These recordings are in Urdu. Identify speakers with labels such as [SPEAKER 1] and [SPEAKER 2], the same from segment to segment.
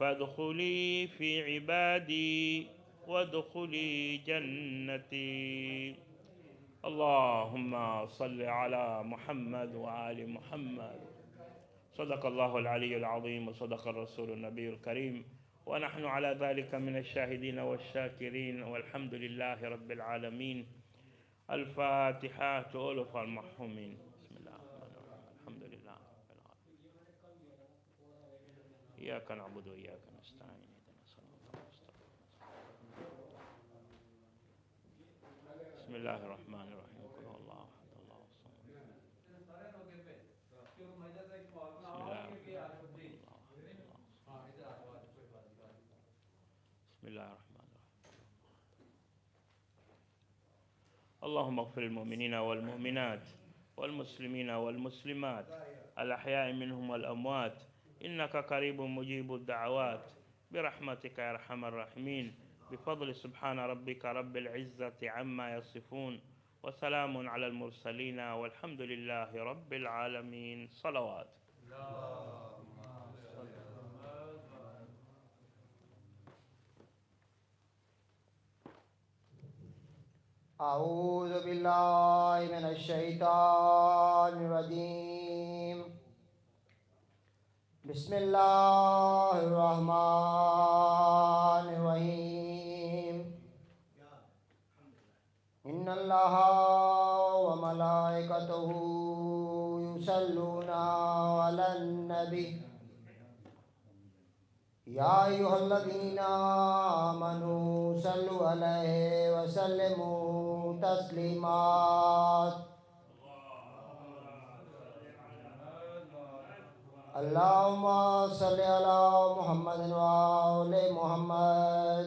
[SPEAKER 1] فادخلي في عبادي وادخلي جنتي. اللهم صل على محمد وآل محمد. صدق الله العلي العظيم وصدق الرسول النبي الكريم، ونحن على ذلك من الشاهدين والشاكرين، والحمد لله رب العالمين. الفاتحة تؤلف المرحومين. بسم الله الرحمن الرحيم. الحمد لله رب العالمين. إياك نعبد وإياك نستعين. اهدنا الصراط المستقيم. بسم الله الرحمن الرحيم. قل هو الله أحد الله الصمد. بسم الله الرحمن الرحيم. بسم الله الرحمن الرحيم. اللهم اغفر للمؤمنين والمؤمنات والمسلمين والمسلمات الأحياء منهم والأموات، إنك قريب مجيب الدعوات، برحمتك يا أرحم الراحمين. بفضل سبحان ربك رب العزة عما يصفون، وسلام على المرسلين، والحمد لله رب العالمين. صلوات.
[SPEAKER 2] أعوذ بالله من الشيطان الرجيم. بسم الله الرحمن الرحيم. إن الله وملائكته يصلون على النبي يا أيها الذين آمنوا صلوا عليه وسلموا تسليما. اللهم صل على محمد وآل محمد.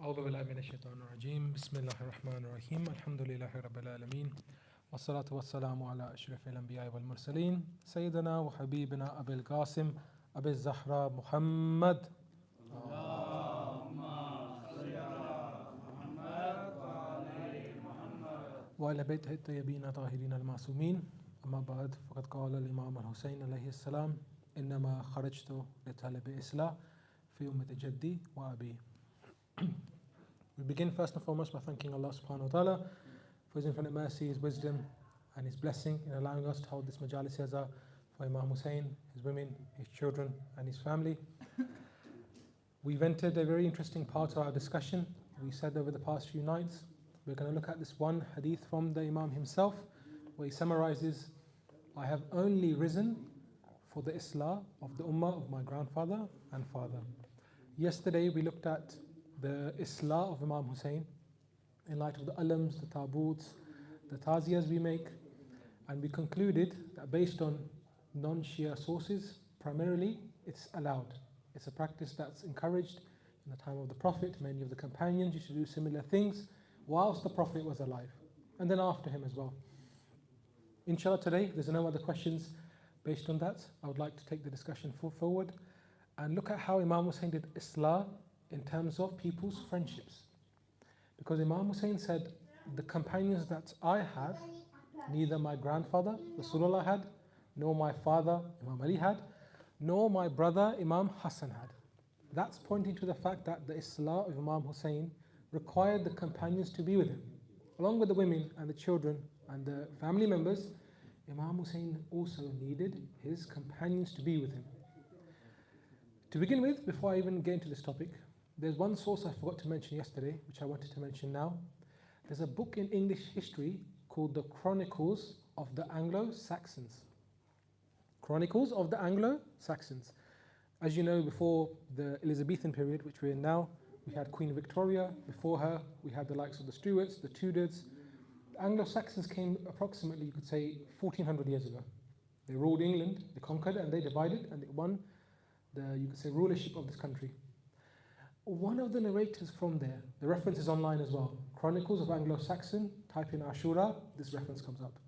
[SPEAKER 3] أعوذ بالله من الشيطان الرجيم. بسم الله الرحمن الرحيم. الحمد لله رب العالمين، والصلاة والسلام على أشرف الأنبياء والمرسلين، سيدنا وحبيبنا أبي القاسم أبي الزهراء محمد وعلى بيته الطيبين الطاهرين المعصومين. أما بعد، فقد قال الإمام الحسين عليه السلام: إنما خرجت لطلب إصلاح في أمة جدي وأبي. We begin first and foremost by thanking Allah subhanahu wa ta'ala for His infinite mercy, His wisdom and His blessing in allowing us to hold this majalis yaza for Imam Hussain, his women, his children and his family. We've entered a very interesting part of our discussion. We said over the past few nights we're going to look at this one hadith from the Imam himself, where he summarizes: I have only risen for the Islah of the Ummah of my grandfather and father. Yesterday we looked at the Islah of Imam Hussain in light of the alams, the tabuts, the taziyas we make, and we concluded that based on non-Shia sources, primarily it's allowed. It's a practice that's encouraged in the time of the Prophet. Many of the companions used to do similar things whilst the Prophet was alive, and then after him as well. Inshallah, today, if there's no other questions based on that, I would like to take the discussion forward and look at how Imam Hussain did Islah in terms of people's friendships. Because Imam Hussain said, the companions that I have, neither my grandfather Rasulullah had, nor my father Imam Ali had, nor my brother Imam Hassan had. That's pointing to the fact that the Islah of Imam Hussain required the companions to be with him. Along with the women and the children and the family members, Imam Hussain also needed his companions to be with him. To begin with, before I even get into this topic, there's one source I forgot to mention yesterday, which I wanted to mention now. There's a book in English history called The Chronicles of the Anglo-Saxons. Chronicles of the Anglo-Saxons. As you know, before the Elizabethan period, which we're in now, we had Queen Victoria. Before her, we had the likes of the Stuarts, the Tudors. The Anglo-Saxons came approximately, you could say, 1400 years ago. They ruled England, they conquered and they divided and they won the, you could say, rulership of this country. One of the narrators from there, the reference is online as well, Chronicles of Anglo-Saxon, type in Ashura, this reference comes up.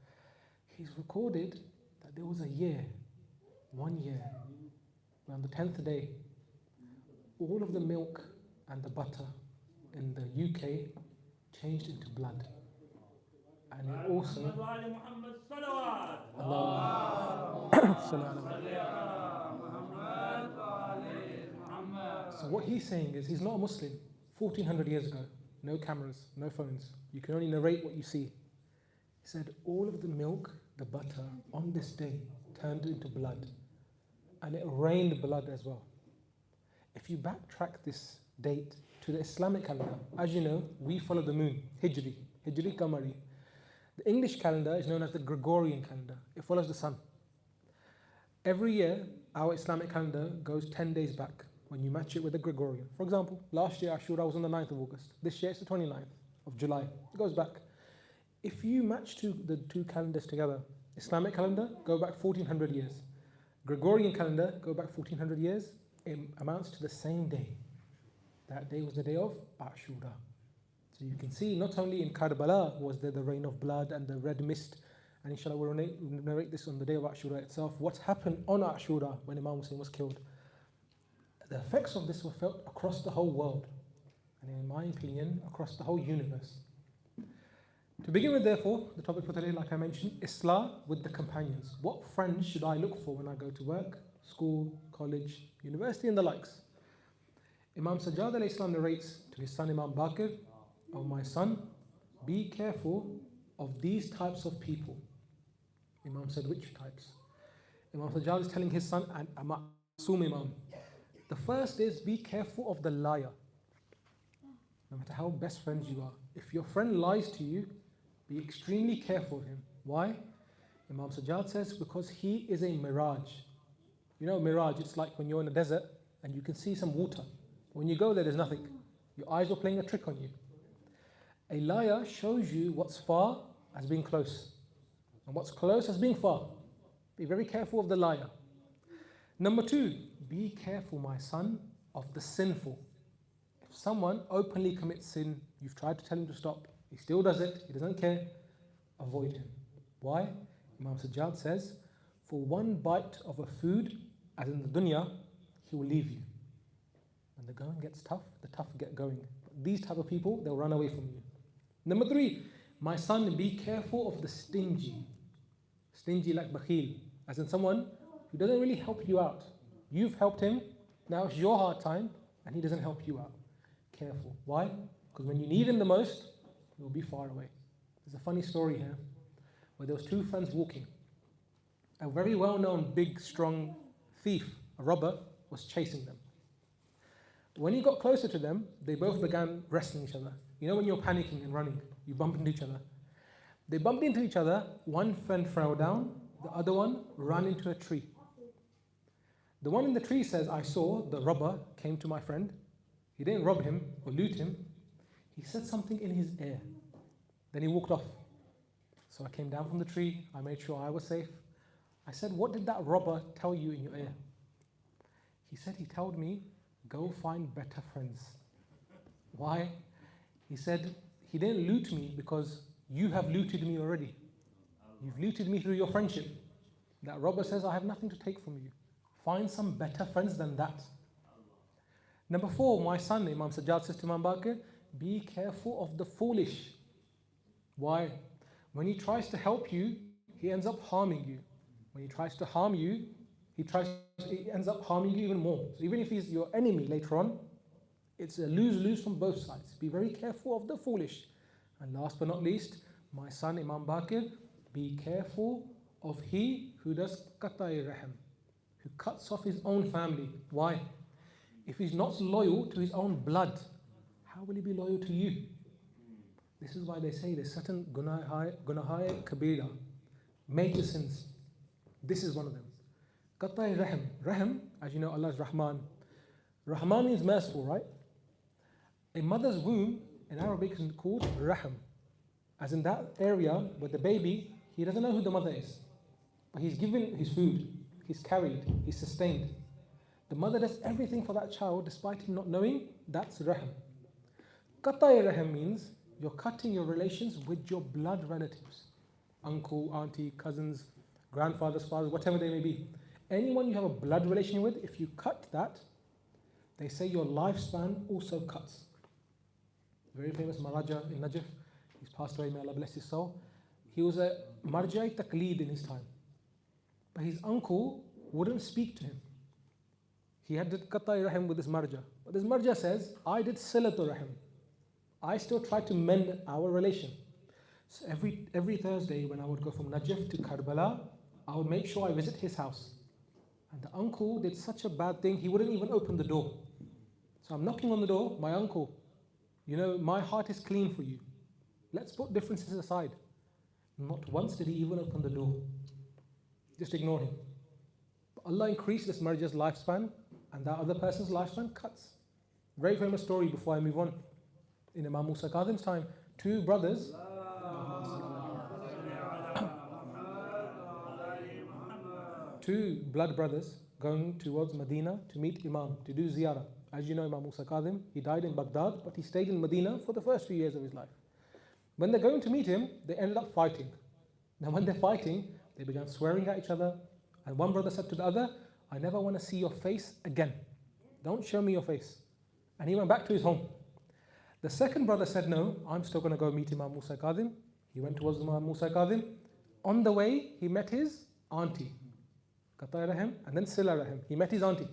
[SPEAKER 3] He's recorded that there was a year, 1 year, where on the 10th day, all of the milk and the butter in the UK changed into blood. And it also... So what he's saying is, he's not a Muslim. 1400 years ago, no cameras, no phones. You can only narrate what you see. He said all of the milk, the butter, on this day turned into blood. And it rained blood as well. If you backtrack this date to the Islamic calendar, as you know, we follow the moon, Hijri Qamari. The English calendar is known as the Gregorian calendar. It follows the sun. Every year, our Islamic calendar goes 10 days back when you match it with the Gregorian. For example, last year Ashura was on the 9th of August. This year it's the 29th of July. It goes back. If you match the two calendars together, Islamic calendar, go back 1400 years. Gregorian calendar, go back 1400 years. It amounts to the same day. That day was the day of Ashura. So you can see not only in Karbala was there the rain of blood and the red mist, and inshallah we'll narrate this on the day of Ashura itself, what happened on Ashura when Imam Hussain was killed. The effects of this were felt across the whole world, and in my opinion, across the whole universe. To begin with, therefore, the topic for today, like I mentioned, Islah with the companions. What friends should I look for when I go to work, school, college, university, and the likes? Imam Sajjad alayhi salam narrates to his son Imam Baqir, "Oh my son, be careful of these types of people." Imam said, which types? Imam Sajjad is telling his son, and Ma'soom Imam, the first is be careful of the liar. No matter how best friends you are, if your friend lies to you, be extremely careful of him. Why? Imam Sajjad says, because he is a mirage. You know, mirage, it's like when you're in a desert and you can see some water. When you go there, there's nothing. Your eyes are playing a trick on you. A liar shows you what's far as being close, and what's close as being far. Be very careful of the liar. Number two, be careful, my son, of the sinful. If someone openly commits sin, you've tried to tell him to stop, he still does it, he doesn't care, avoid him. Why? Imam Sajjad says, for one bite of a food, as in the dunya, he will leave you. When the going gets tough, the tough get going. But these type of people, they'll run away from you. Number three, my son, be careful of the stingy. Stingy like bakhil, as in someone who doesn't really help you out. You've helped him, now it's your hard time, and he doesn't help you out. Careful. Why? Because when you need him the most, he will be far away. There's a funny story here, where there was two friends walking. A very well-known, big, strong thief, a robber, was chasing them. When he got closer to them, they both began wrestling each other. You know when you're panicking and running, you bump into each other. They bumped into each other, one friend fell down, the other one ran into a tree. The one in the tree says, I saw the robber came to my friend. He didn't rob him or loot him. He said something in his ear. Then he walked off. So I came down from the tree, I made sure I was safe. I said, what did that robber tell you in your ear? He said, he told me, go find better friends. Why? He said, he didn't loot me because you have looted me already. You've looted me through your friendship. That robber says, I have nothing to take from you. Find some better friends than that. Number four, my son, Imam Sajjad says to Imam Baqir, be careful of the foolish. Why? When he tries to help you, he ends up harming you. When he tries to harm you, he ends up harming you even more. So even if he's your enemy later on, it's a lose-lose from both sides. Be very careful of the foolish. And last but not least, my son Imam Baqir, be careful of he who does qat'i rahim, who cuts off his own family. Why? If he's not loyal to his own blood, how will he be loyal to you? This is why they say there's certain gunahai kabira, major sins. This is one of them. Qat'i rahim. Rahim, as you know, Allah is Rahman. Rahman means merciful, right? A mother's womb in Arabic is called rahim. As in that area where the baby, he doesn't know who the mother is. But he's given his food, he's carried, he's sustained. The mother does everything for that child despite him not knowing. That's rahim. Qat'i rahim means you're cutting your relations with your blood relatives. Uncle, auntie, cousins, grandfathers, fathers, whatever they may be. Anyone you have a blood relation with, if you cut that, they say your lifespan also cuts. Very famous Maraja in Najaf, he's passed away, may Allah bless his soul. He was a marja'i taqleed in his time. But his uncle wouldn't speak to him. He had did qat'i rahim with this marja. But this marja says, I did silatul rahim. I still tried to mend our relation. So every Thursday when I would go from Najaf to Karbala, I would make sure I visit his house. And the uncle did such a bad thing, he wouldn't even open the door. So I'm knocking on the door, my uncle, you know, my heart is clean for you. Let's put differences aside. Not once did he even open the door. Just ignore him. But Allah increased this marriage's lifespan, and that other person's lifespan cuts. Very famous story before I move on. In Imam Musa Qasim's time, two brothers, two blood brothers going towards Medina to meet Imam, to do ziyarah. As you know, Imam Musa Qasim, he died in Baghdad, but he stayed in Medina for the first few years of his life. When they're going to meet him, they ended up fighting. Now when they're fighting, they began swearing at each other. And one brother said to the other, I never want to see your face again. Don't show me your face. And he went back to his home. The second brother said, no, I'm still going to go meet Imam Musa Qasim. He went towards Imam Musa Qasim. On the way, he met his auntie, Qat'i rahim, and then Sila rahim. He met his auntie.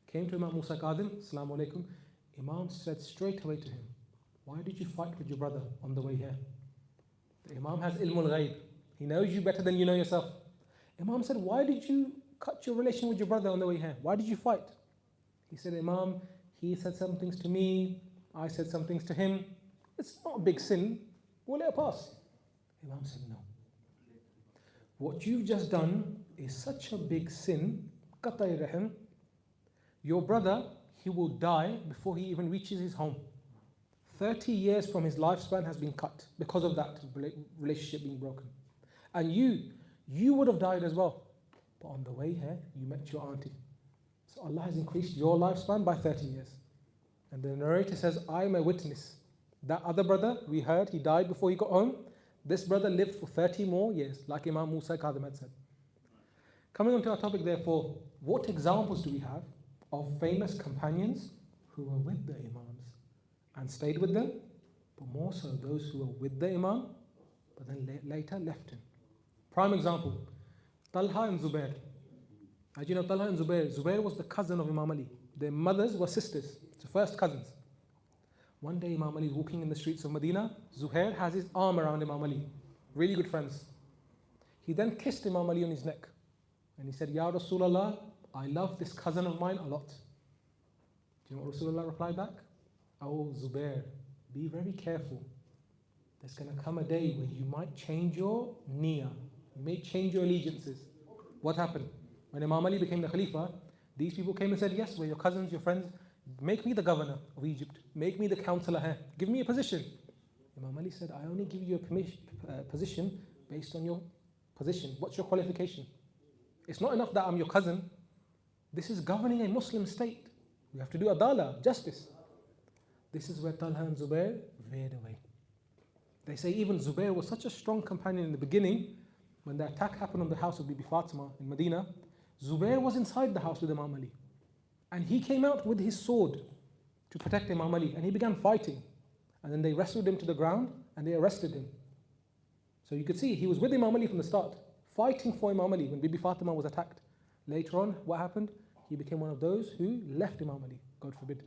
[SPEAKER 3] Came to Imam Musa Qasim, Assalamu alaikum. Imam said straight away to him, why did you fight with your brother on the way here? The Imam has ilmul ghaib. He knows you better than you know yourself. Imam said, why did you cut your relation with your brother on the way here? Why did you fight? He said, Imam, he said some things to me, I said some things to him. It's not a big sin. We'll let it pass. Imam said, no. What you've just done is such a big sin, qat'i rahim. Your brother, he will die before he even reaches his home. 30 years from his lifespan has been cut because of that relationship being broken. And you would have died as well. But on the way here, you met your auntie. So Allah has increased your lifespan by 30 years. And the narrator says, I'm a witness. That other brother, we heard, he died before he got home. This brother lived for 30 more years, like Imam Musa Qasim had said. Coming on to our topic, therefore, what examples do we have of famous companions who were with the Imams and stayed with them, but more so those who were with the Imam, but then later left him? Prime example, Talha and Zubair. As you know, Talha and Zubair, Zubair was the cousin of Imam Ali. Their mothers were sisters, so first cousins. One day Imam Ali is walking in the streets of Medina. Zuhair has his arm around Imam Ali. Really good friends. He then kissed Imam Ali on his neck. And he said, Ya Rasulullah, I love this cousin of mine a lot. Do you know what Rasulullah replied back? Oh Zubair, be very careful. There's going to come a day where you might change your niyyah. You may change your allegiances. What happened? When Imam Ali became the Khalifa, these people came and said, yes, we're your cousins, your friends. Make me the governor of Egypt. Make me the counselor here. Give me a position. Imam Ali said, I only give you a position based on your position. What's your qualification? It's not enough that I'm your cousin. This is governing a Muslim state. We have to do adala, justice. This is where Talha and Zubair veered away. They say even Zubair was such a strong companion in the beginning. When the attack happened on the house of Bibi Fatima in Medina, Zubair was inside the house with Imam Ali. And he came out with his sword to protect Imam Ali, and he began fighting. And then they wrestled him to the ground and they arrested him. So you could see he was with Imam Ali from the start, fighting for Imam Ali when Bibi Fatima was attacked. Later on, what happened? He became one of those who left Imam Ali, God forbid.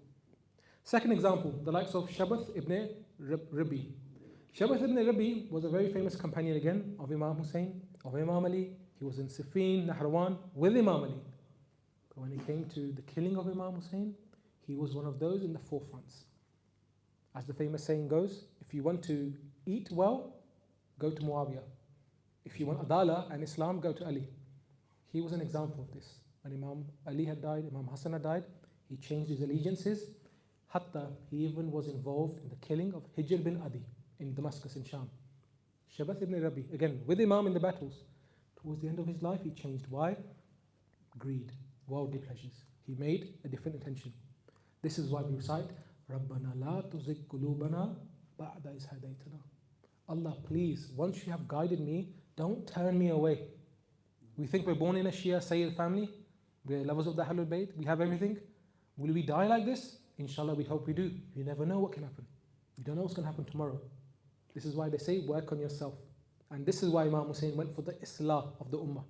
[SPEAKER 3] Second example, the likes of Shabath ibn Rabi. Shabath ibn Rabi was a very famous companion again of Imam Hussain, of Imam Ali. He was in Siffin, Nahrawan with Imam Ali. But when it came to the killing of Imam Hussain, he was one of those in the forefronts. As the famous saying goes, if you want to eat well, go to Muawiyah. If you want Adala and Islam, go to Ali. He was an example of this. When Imam Ali had died, Imam Hassan had died, he changed his allegiances. Hatta, he even was involved in the killing of Hijr bin Adi in Damascus in Sham. Shabath ibn Rabi, again with Imam in the battles, Towards the end of his life, he changed. Why? Greed, worldly pleasures. He made a different intention. This is why we recite, رَبَّنَا لَا تُزِغْ قُلُوبَنَا بَعْدَ إِذْ هَدَيْتَنَا. Allah, please, once you have guided me, don't turn me away. We think we're born in a Shia Syed family. We're lovers of the Ahlul Bayt. We have everything. Will we die like this? Inshallah, we hope we do. You never know what can happen. You don't know what's going to happen tomorrow. This is why they say, work on yourself. And this is why Imam Hussain went for the Islah of the Ummah.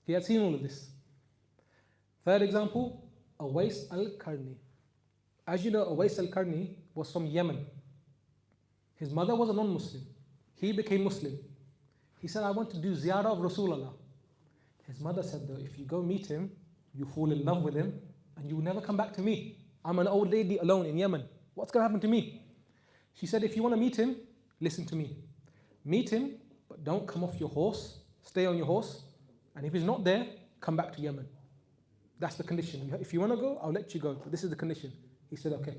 [SPEAKER 3] He had seen all of this. Third example, Awais al-Qarni. As you know, Awais al-Qarni was from Yemen. His mother was a non-Muslim. He became Muslim. He said, I want to do ziyarah of Rasulullah. His mother said, though, if you go meet him, you fall in love with him, and you will never come back to me. I'm an old lady alone in Yemen. What's going to happen to me? She said, if you want to meet him, listen to me. Meet him, but don't come off your horse. Stay on your horse. And if he's not there, come back to Yemen. That's the condition. If you want to go, I'll let you go. But this is the condition. He said, okay.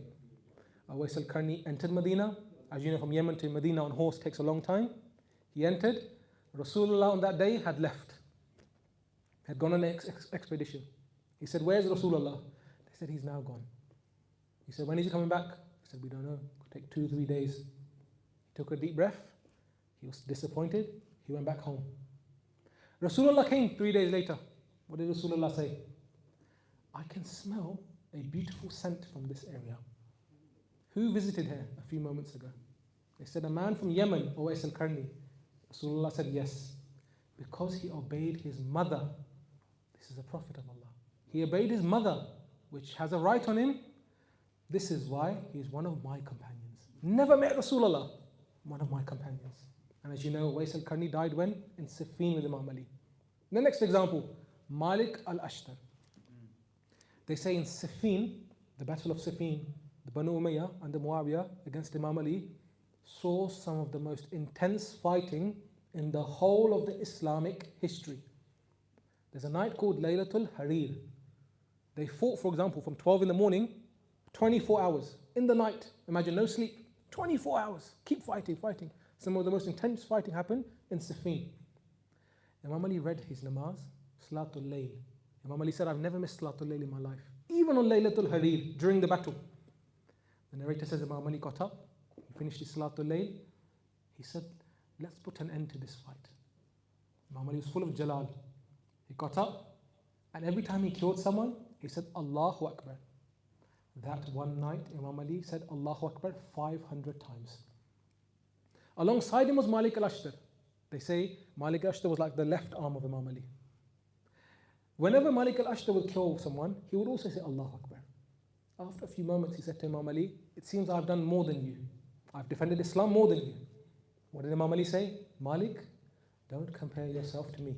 [SPEAKER 3] Awais al-Qarni entered Medina. As you know, from Yemen to Medina on horse takes a long time. He entered. Rasulullah on that day had left. Had gone on an expedition. He said, where's Rasulullah? They said, he's now gone. He said, when is he coming back? He said, we don't know. It could take 2 or 3 days. He took a deep breath. He was disappointed. He went back home. Rasulullah came 3 days later. What did Rasulullah say? I can smell a beautiful scent from this area. Who visited here a few moments ago? They said, a man from Yemen, Awais al-Qarni. Rasulullah said, yes. Because he obeyed his mother. This is a prophet of Allah. He obeyed his mother, which has a right on him. This is why he is one of my companions. Never met Rasulullah, one of my companions. And as you know, Awais al-Qarni died when? In Siffin with Imam Ali. The next example, Malik al-Ashtar. They say in Siffin, the battle of Siffin, the Banu Umayyah and the Muawiyah against Imam Ali saw some of the most intense fighting in the whole of the Islamic history. There's a night called Laylatul Harir. They fought, for example, from 12 in the morning, 24 hours in the night. Imagine no sleep, 24 hours. Keep fighting, fighting. Some of the most intense fighting happened in Siffin. Imam Ali read his namaz, Salatul Layl. Imam Ali said, I've never missed Salatul Layl in my life, even on Laylatul Harir, during the battle. The narrator says Imam Ali got up, he finished his Salatul Layl. He said, let's put an end to this fight. Imam Ali was full of Jalal. He got up, and every time he killed someone, he said, Allahu Akbar. That one night, Imam Ali said, Allahu Akbar 500 times. Alongside him was Malik al-Ashtar. They say Malik al-Ashtar was like the left arm of Imam Ali. Whenever Malik al-Ashtar would kill someone, he would also say Allahu Akbar. After a few moments, he said to Imam Ali, it seems I've done more than you. I've defended Islam more than you. What did Imam Ali say? Malik, don't compare yourself to me.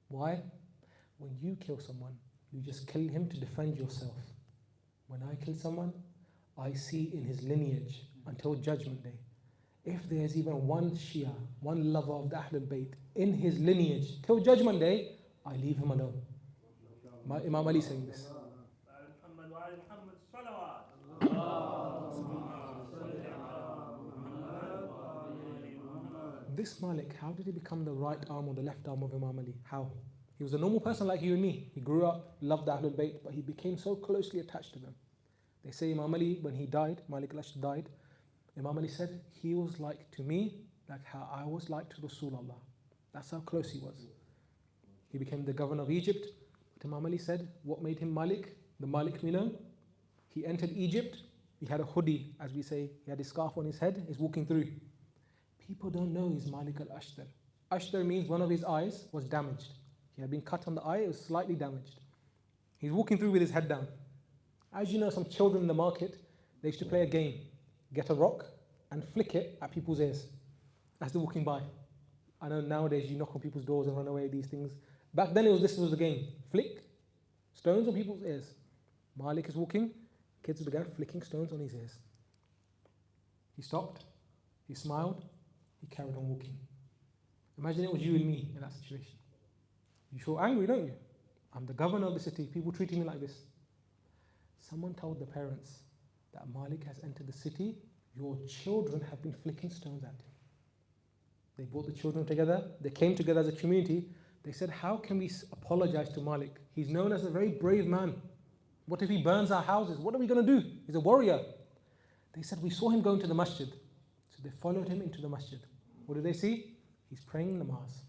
[SPEAKER 3] Why? When you kill someone, you just kill him to defend yourself. When I kill someone, I see in his lineage until Judgment Day. If there's even one Shia, one lover of the Ahlul Bayt in his lineage till Judgment Day, I leave him alone. Imam Ali saying this. This Malik, how did he become the right arm or the left arm of Imam Ali? How? He was a normal person like you and me. He grew up, loved the Ahlul Bayt, but he became so closely attached to them. They say Imam Ali, when he died, Malik al-Ashtar died, Imam Ali said, he was like to me, like how I was like to Rasulullah. That's how close he was. He became the governor of Egypt. But Imam Ali said, what made him Malik? The Malik we know. He entered Egypt. He had a hoodie, as we say. He had his scarf on his head. He's walking through. People don't know he's Malik al-Ashtar. Ashtar means one of his eyes was damaged. He had been cut on the eye. It was slightly damaged. He's walking through with his head down. As you know, some children in the market, they used to play a game. Get a rock and flick it at people's ears as they're walking by. I know nowadays you knock on people's doors and run away, these things. Back then this was the game. Flick stones on people's ears. Malik is walking, kids began flicking stones on his ears. He stopped, he smiled, he carried on walking. Imagine it was you and me in that situation. You feel angry, don't you? I'm the governor of the city, people treating me like this. Someone told the parents that Malik has entered the city, your children have been flicking stones at him. They brought the children together, they came together as a community. They said, how can we apologize to Malik? He's known as a very brave man. What if he burns our houses? What are we going to do? He's a warrior. They said, we saw him go into the masjid. So they followed him into the masjid. What did they see? He's praying namaz.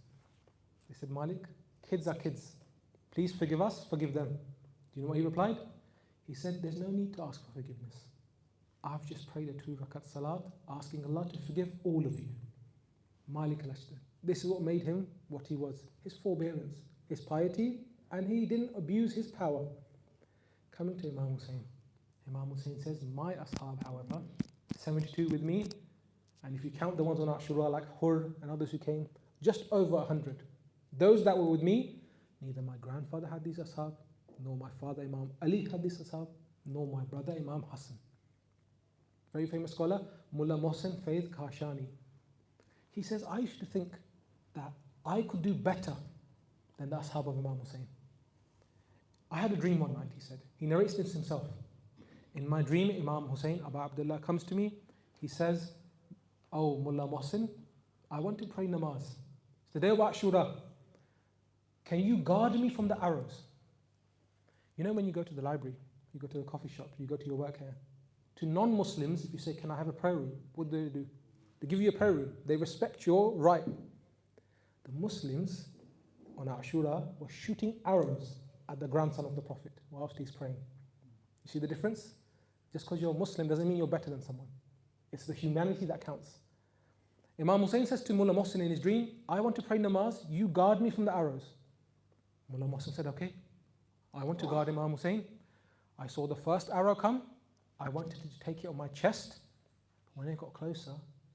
[SPEAKER 3] They said, Malik, kids are kids. Please forgive us, forgive them. Do you know what he replied? He said, there's no need to ask for forgiveness. I've just prayed a 2 rakat salat, asking Allah to forgive all of you. Malik al-Ashtar. This is what made him what he was. His forbearance, his piety, and he didn't abuse his power. Coming to Imam Hussain. Imam Hussain says, my ashab, however, 72 with me, and if you count the ones on Ashura like Hur and others who came, just over 100. Those that were with me, neither my grandfather had these ashab, nor my father Imam Ali had these ashab, nor my brother Imam Hassan. Very famous scholar, Mullah Mohsen Faith Kashani. He says, I used to think that I could do better than the ashab of Imam Hussain. I had a dream one night, he said. He narrates this himself. In my dream, Imam Hussain, Abu Abdullah, comes to me. He says, oh, Mullah Mohsen, I want to pray namaz. It's the day of Ashura. Can you guard me from the arrows? You know when you go to the library, you go to the coffee shop, you go to your work here. To non-Muslims, if you say, can I have a prayer room? What do? They give you a prayer room. They respect your right. The Muslims on Ashura were shooting arrows at the grandson of the Prophet whilst he's praying. You see the difference? Just because you're a Muslim doesn't mean you're better than someone. It's the humanity that counts. Imam Hussain says to Mullah Mohsen in his dream, I want to pray namaz, you guard me from the arrows. Mullah Mohsen said, okay, I want to guard Imam Hussain. I saw the first arrow come. I wanted to take it on my chest. When it got closer,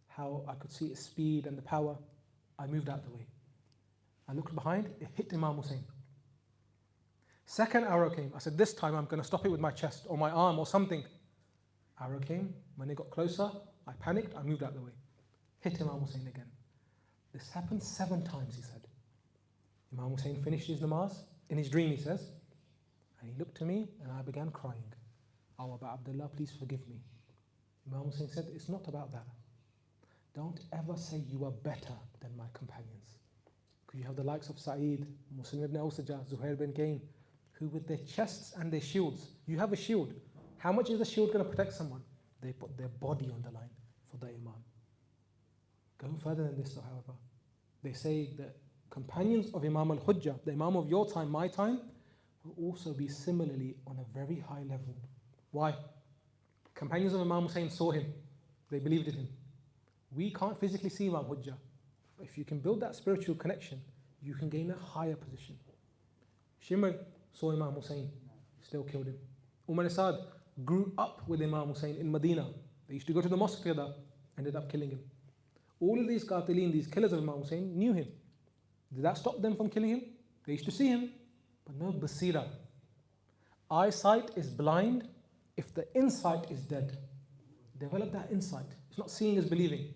[SPEAKER 3] how I could see its speed and the power, I moved out of the way. I looked behind, it hit Imam Hussain. Second arrow came. I said, this time I'm going to stop it with my chest or my arm or something. Arrow came. When it got closer, I panicked, I moved out of the way. Hit Imam Hussain again. This happened 7 times, he said. Imam Hussain finished his namaz. In his dream, he says, and he looked to me and I began crying. Oh, Abu Abdullah, please forgive me. Imam Hussain said, it's not about that. Don't ever say you are better than my companions. Because you have the likes of Syed, Muslim ibn Awsajah, Zuhair bin Kain, who with their chests and their shields, you have a shield. How much is the shield going to protect someone? They put their body on the line for the Imam. Going further than this though, however, they say that companions of Imam al-Hujjah, the Imam of your time, my time, will also be similarly on a very high level. Why? Companions of Imam Hussain saw him. They believed in him. We can't physically see Imam Hujjah. If you can build that spiritual connection, you can gain a higher position. Shimr saw Imam Hussain, still killed him. Umar Asad grew up with Imam Hussain in Medina. They used to go to the mosque together, ended up killing him. All of these qatilin, these killers of Imam Hussain, knew him. Did that stop them from killing him? They used to see him, but no basira. Eyesight is blind if the insight is dead. Develop that insight. It's not seeing is believing.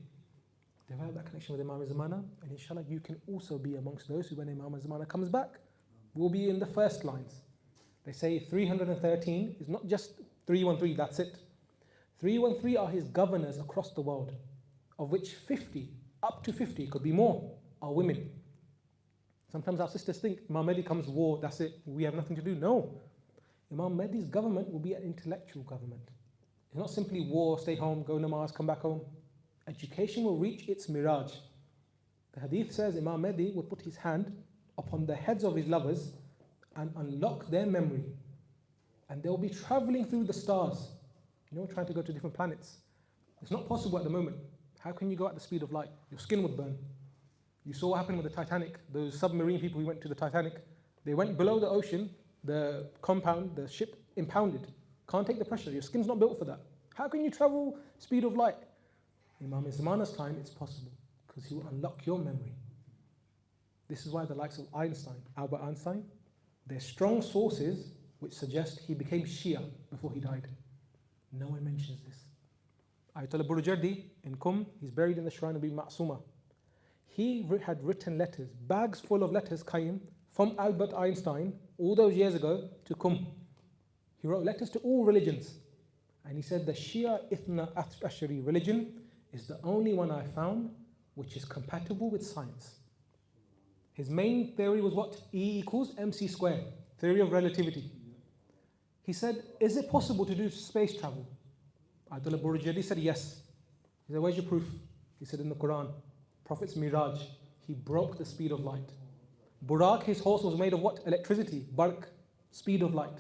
[SPEAKER 3] Develop that connection with Imam Zamana, and inshallah you can also be amongst those who, when Imam Zamana comes back, will be in the first lines. They say 313 is not just 313, that's it. 313 are his governors across the world, of which 50, up to 50, could be more, are women. Sometimes our sisters think Imam Mahdi comes war, that's it, we have nothing to do. No. Imam Mahdi's government will be an intellectual government. It's not simply war, stay home, go namaz, come back home. Education will reach its mirage. The hadith says Imam Mahdi would put his hand upon the heads of his lovers and unlock their memory. And they'll be traveling through the stars, trying to go to different planets. It's not possible at the moment. How can you go at the speed of light? Your skin would burn. You saw what happened with the Titanic. Those submarine people who went to the Titanic, they went below the ocean, the compound, the ship impounded. Can't take the pressure. Your skin's not built for that. How can you travel speed of light? In Imam Zamana's time, it's possible because he will unlock your memory. This is why the likes of Einstein, Albert Einstein, they're strong sources which suggest he became Shia before he died. No one mentions this. Ayatollah Burjardi in Qum, he's buried in the shrine of Bibi Ma'suma. He had written letters, bags full of letters came from Albert Einstein all those years ago to Qum. He wrote letters to all religions. And he said the Shia Ithna Ashari religion is the only one I found which is compatible with science. His main theory was what? E equals mc squared, theory of relativity. He said, is it possible to do space travel? Ayatollah Burjadi said, yes. He said, where's your proof? He said, in the Quran, Prophet's Miraj, he broke the speed of light. Burak, his horse, was made of what? Electricity, bark, speed of light.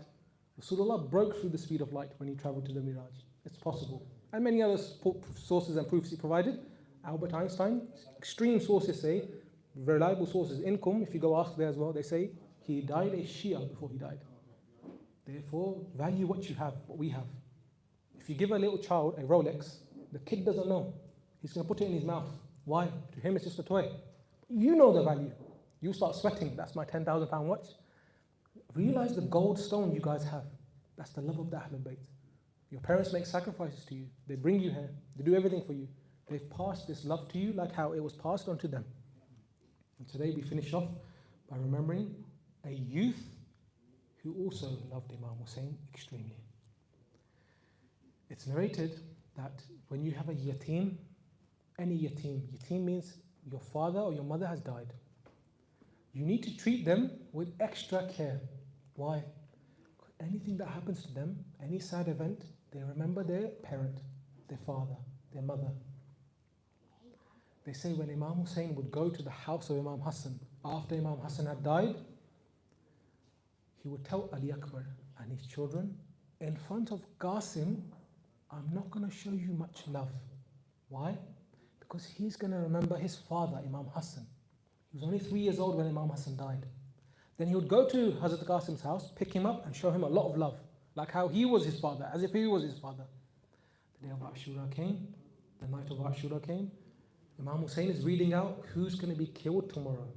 [SPEAKER 3] Rasulullah broke through the speed of light when he traveled to the Miraj. It's possible. And many other sources and proofs he provided. Albert Einstein, extreme sources say, reliable sources, income, if you go ask there as well, they say he died a Shia before he died. Therefore, value what you have, what we have. If you give a little child a Rolex, the kid doesn't know. He's going to put it in his mouth. Why? To him, it's just a toy. You know the value. You start sweating. That's my £10,000 watch. Realize the gold stone you guys have. That's the love of the Ahlul Bayt. Your parents make sacrifices to you. They bring you here. They do everything for you. They've passed this love to you like how it was passed on to them. And today we finish off by remembering a youth who also loved Imam Hussain extremely. It's narrated that when you have a yatim, any yatim means your father or your mother has died. You need to treat them with extra care. Why? Anything that happens to them, any sad event, they remember their parent, their father, their mother. They say when Imam Hussain would go to the house of Imam Hassan, after Imam Hassan had died, he would tell Ali Akbar and his children, in front of Qasim, I'm not going to show you much love. Why? Because he's going to remember his father, Imam Hassan. He was only 3 years old when Imam Hassan died. Then he would go to Hazrat Qasim's house, pick him up and show him a lot of love, like how he was his father, as if he was his father. The day of Ashura came, the night of Ashura came. Imam Hussain is reading out who's going to be killed tomorrow.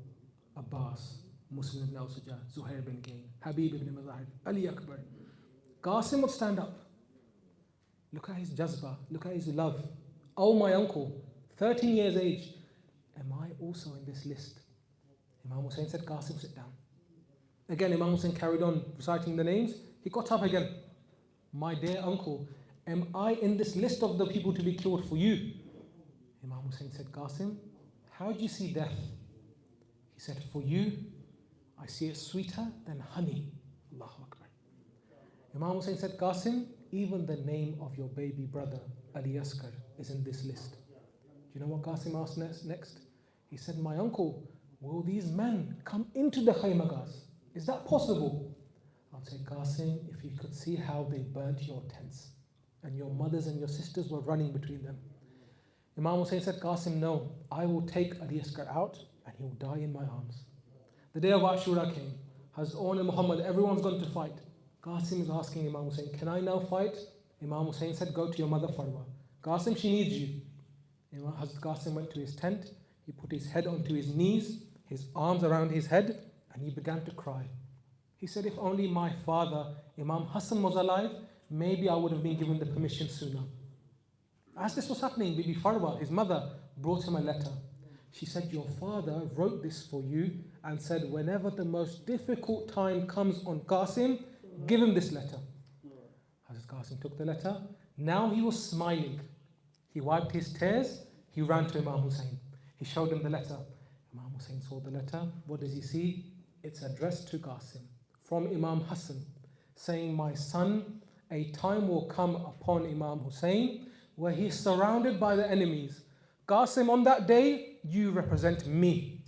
[SPEAKER 3] Abbas, Muslim ibn al-Sujah, Zuhair bin Qayn, Habib ibn Mazahir, Ali Akbar. Qasim would stand up. Look at his jazba, look at his love. Oh, my uncle, 13 years age. Am I also in this list? Imam Hussain said, Qasim, sit down. Again, Imam Hussain carried on reciting the names. He got up again. My dear uncle, am I in this list of the people to be killed for you? Imam Hussain said, Qasim, how do you see death? He said, for you, I see it sweeter than honey. Allahu Akbar. Imam Hussain said, Qasim, even the name of your baby brother, al-Ashtar, is in this list. Do you know what Qasim asked next? He said, my uncle, will these men come into the Khaymagas? Is that possible? I'll say, Qasim, if you could see how they burnt your tents, and your mothers and your sisters were running between them. Imam Hussain said, Qasim, no, I will take al-Ashtar out, and he will die in my arms. The day of Ashura came. Hazrat Owen and Muhammad, everyone's going to fight. Qasim is asking Imam Hussain, can I now fight? Imam Hussain said, go to your mother Farwa. Qasim, she needs you. Hazrat Qasim went to his tent. He put his head onto his knees, his arms around his head, and he began to cry. He said, if only my father, Imam Hassan, was alive, maybe I would have been given the permission sooner. As this was happening, Bibi Farwa, his mother, brought him a letter. She said, your father wrote this for you and said, whenever the most difficult time comes on Qasim, give him this letter. Hazrat Qasim took the letter. Now he was smiling. He wiped his tears. He ran to Imam Hussain. He showed him the letter. Imam Hussain saw the letter. What does he see? It's addressed to Qasim from Imam Hassan, saying, my son, a time will come upon Imam Hussain where he is surrounded by the enemies. Qasim, on that day, you represent me.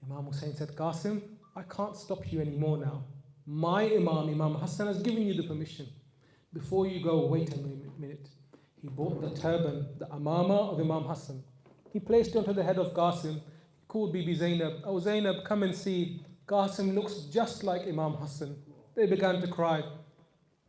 [SPEAKER 3] Imam Hussain said, Qasim, I can't stop you anymore now. My Imam, Imam Hassan, has given you the permission. Before you go, wait a minute. He brought the turban, the amama of Imam Hassan. He placed it onto the head of Qasim. He called Bibi Zainab. Oh, Zainab, come and see. Qasim looks just like Imam Hassan. They began to cry.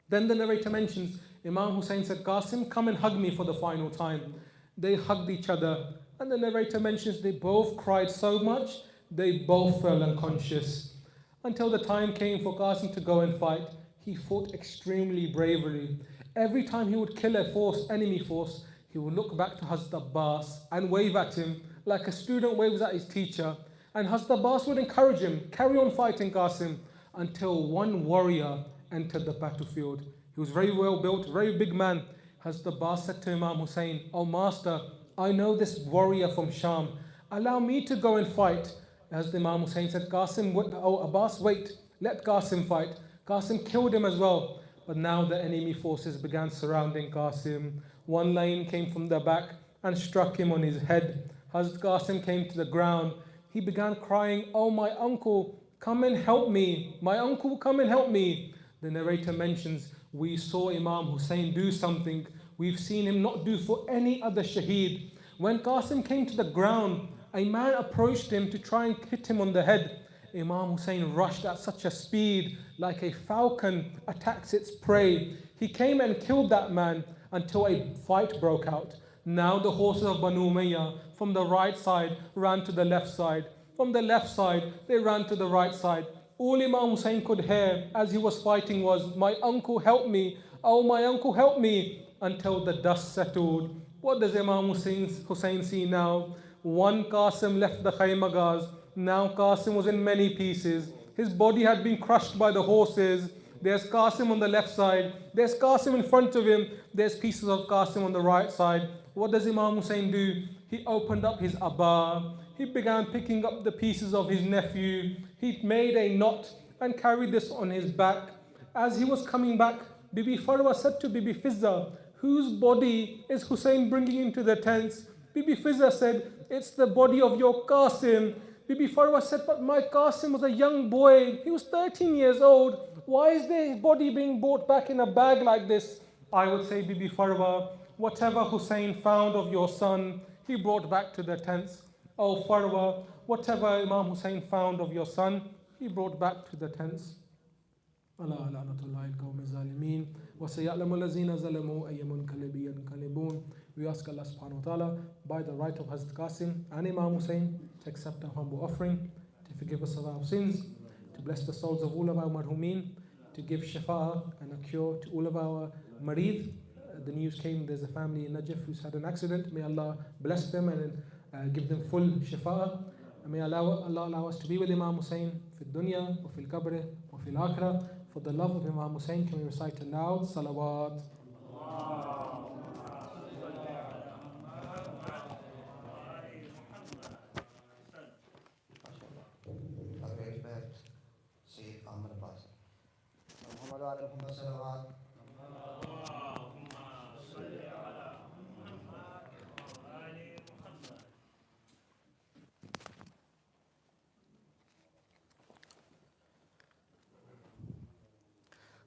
[SPEAKER 3] Then the narrator mentions, Imam Hussain said, Qasim, come and hug me for the final time. They hugged each other. And the narrator mentions they both cried so much, they both fell unconscious. Until the time came for Qasim to go and fight, he fought extremely bravely. Every time he would kill a force, enemy force, he would look back to Hazrat Abbas and wave at him like a student waves at his teacher. And Hazrat Abbas would encourage him, carry on fighting Qasim, until one warrior entered the battlefield. He was very well built, very big man. Hazrat Abbas said to Imam Hussain, oh master, I know this warrior from Sham. Allow me to go and fight. As the Imam Hussain said, Qasim, oh Abbas, wait, let Qasim fight. Qasim killed him as well. But now the enemy forces began surrounding Qasim. One line came from the back and struck him on his head. Hazrat Qasim came to the ground. He began crying, "Oh my uncle, come and help me. My uncle, come and help me." The narrator mentions, we saw Imam Hussain do something we've seen him not do for any other shaheed. When Qasim came to the ground, a man approached him to try and hit him on the head. Imam Hussain rushed at such a speed, like a falcon attacks its prey. He came and killed that man until a fight broke out. Now the horses of Banu Umayyah from the right side ran to the left side. From the left side, they ran to the right side. All Imam Hussain could hear as he was fighting was, "My uncle, help me. Oh, my uncle, help me," until the dust settled. What does Imam Hussain see now? One Qasim left the Khaymagaz. Now Qasim was in many pieces. His body had been crushed by the horses. There's Qasim on the left side. There's Qasim in front of him. There's pieces of Qasim on the right side. What does Imam Hussain do? He opened up his abba. He began picking up the pieces of his nephew. He made a knot and carried this on his back. As he was coming back, Bibi Farwa said to Bibi Fizza, "Whose body is Hussain bringing into the tents?" Bibi Fizza said, "It's the body of your Qasim." Bibi Farwa said, "But my Qasim was a young boy. He was 13 years old. Why is his body being brought back in a bag like this?" I would say, Bibi Farwa, whatever Hussain found of your son, he brought back to the tents. Oh Farwa, whatever Imam Hussain found of your son, he brought back to the tents. Allah la'natullahi al-qawmi zalimin wa sayalamu allazina zalamu ayya munqalibin yanqalibun. We ask Allah subhanahu wa ta'ala, by the right of Hazrat Qasim and Imam Hussain, to accept our humble offering, to forgive us of our sins, to bless the souls of all of our marhumin, to give shafa and a cure to all of our marid. The news came, there's a family in Najaf who's had an accident. May Allah bless them and give them full shafa. And may Allah allow us to be with Imam Hussain fi dunya, wa fil qabr, wa fil akhirah. For the love of Imam Hussain, can we recite aloud? Salawat.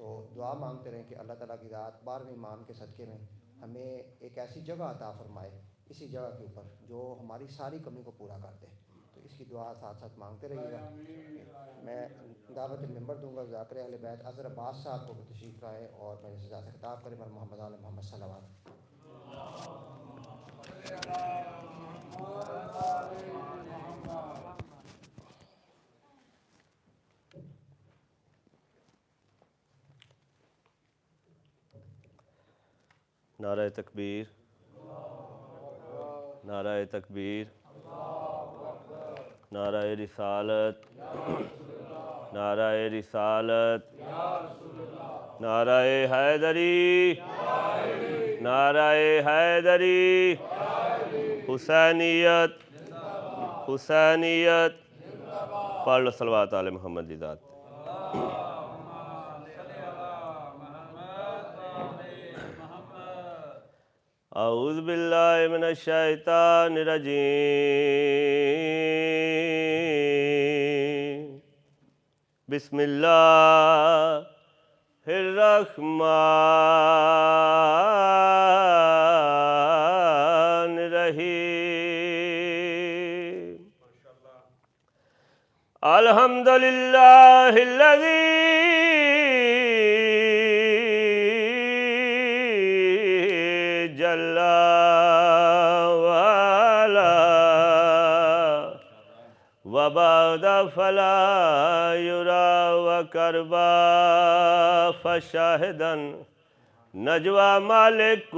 [SPEAKER 2] تو دعا مانگتے رہیں کہ اللہ تعالیٰ کی ذات 12ویں امام کے صدقے میں ہمیں ایک ایسی جگہ عطا فرمائے اسی جگہ کے اوپر جو ہماری ساری کمی کو پورا کر دے. تو اس کی دعا ساتھ ساتھ مانگتے رہیے گا. میں دعوت ممبر دوں گا ذاکر اہل بیت اظہر عباس صاحب کو تشریف لائے اور میں سزا سے خطاب کریں محمد علیہ محمد صلوات.
[SPEAKER 4] نعرہ تکبیر، نعرہ تکبیر، نعرہ رسالت، نعرہ رسالت، نعرہ حیدری، نعرہ حیدری، حسینیت، حسینیت. پڑھ لو صلوات علی محمد دی ذات. اعوذ باللہ من الشیطان الرجیم. بسم اللہ الرحمن الرحیم. الحمدللہ الذی جل وعلا وبعد فلا یرا وکربا فشاہدا نجوا مالک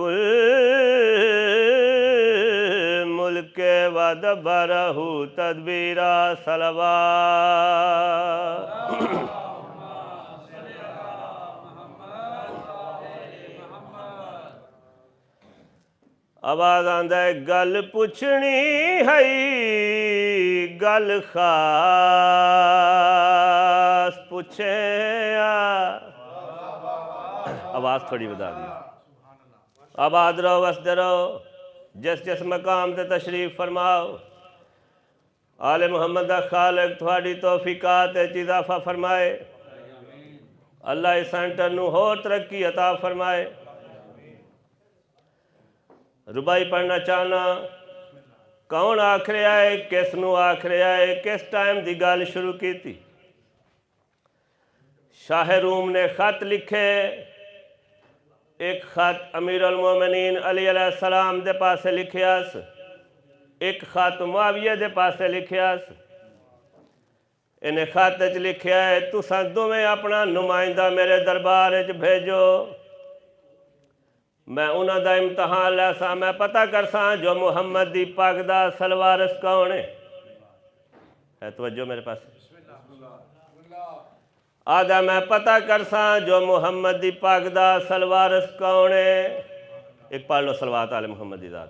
[SPEAKER 4] الملک ودبرہ تدبیرا صلوات. آواز آندا ہے گل پوچھنی ہے گل خاص پوچھیں. آواز تھوڑی بتا دی. آباد رہو وسدے رہو جس جس مقام تے تشریف فرماؤ. آل محمد دا خالق تھوڑی توفیقات اضافہ فرمائے. اللہ اس سینٹر نو ہور ترقی عطا فرمائے. ربائی پڑھنا چاہنا کون آکھ رہا ہے کس نو آکھ رہا ہے کس ٹائم دی گل شروع کی تھی. شاہ روم نے خط لکھے. ایک خط امیر المومنین علی علیہ السلام دے پاسے لکھیا س. ایک خط معاویہ دے پاسے لکھیا س. انہیں خط وچ لکھیا ہے تساں دوویں اپنا نمائندہ میرے دربار وچ بھیجو. میں انہاں دا امتحان لے سا میں پتہ کر سا جو محمد دی پاک دا اصل وارث کون ہے. توجہ میرے پاس. آدھا میں پتہ کر سا جو محمد دی پاک دا اصل وارث کون ہے. ایک پڑھ لو صلوات علی محمد دی ذات.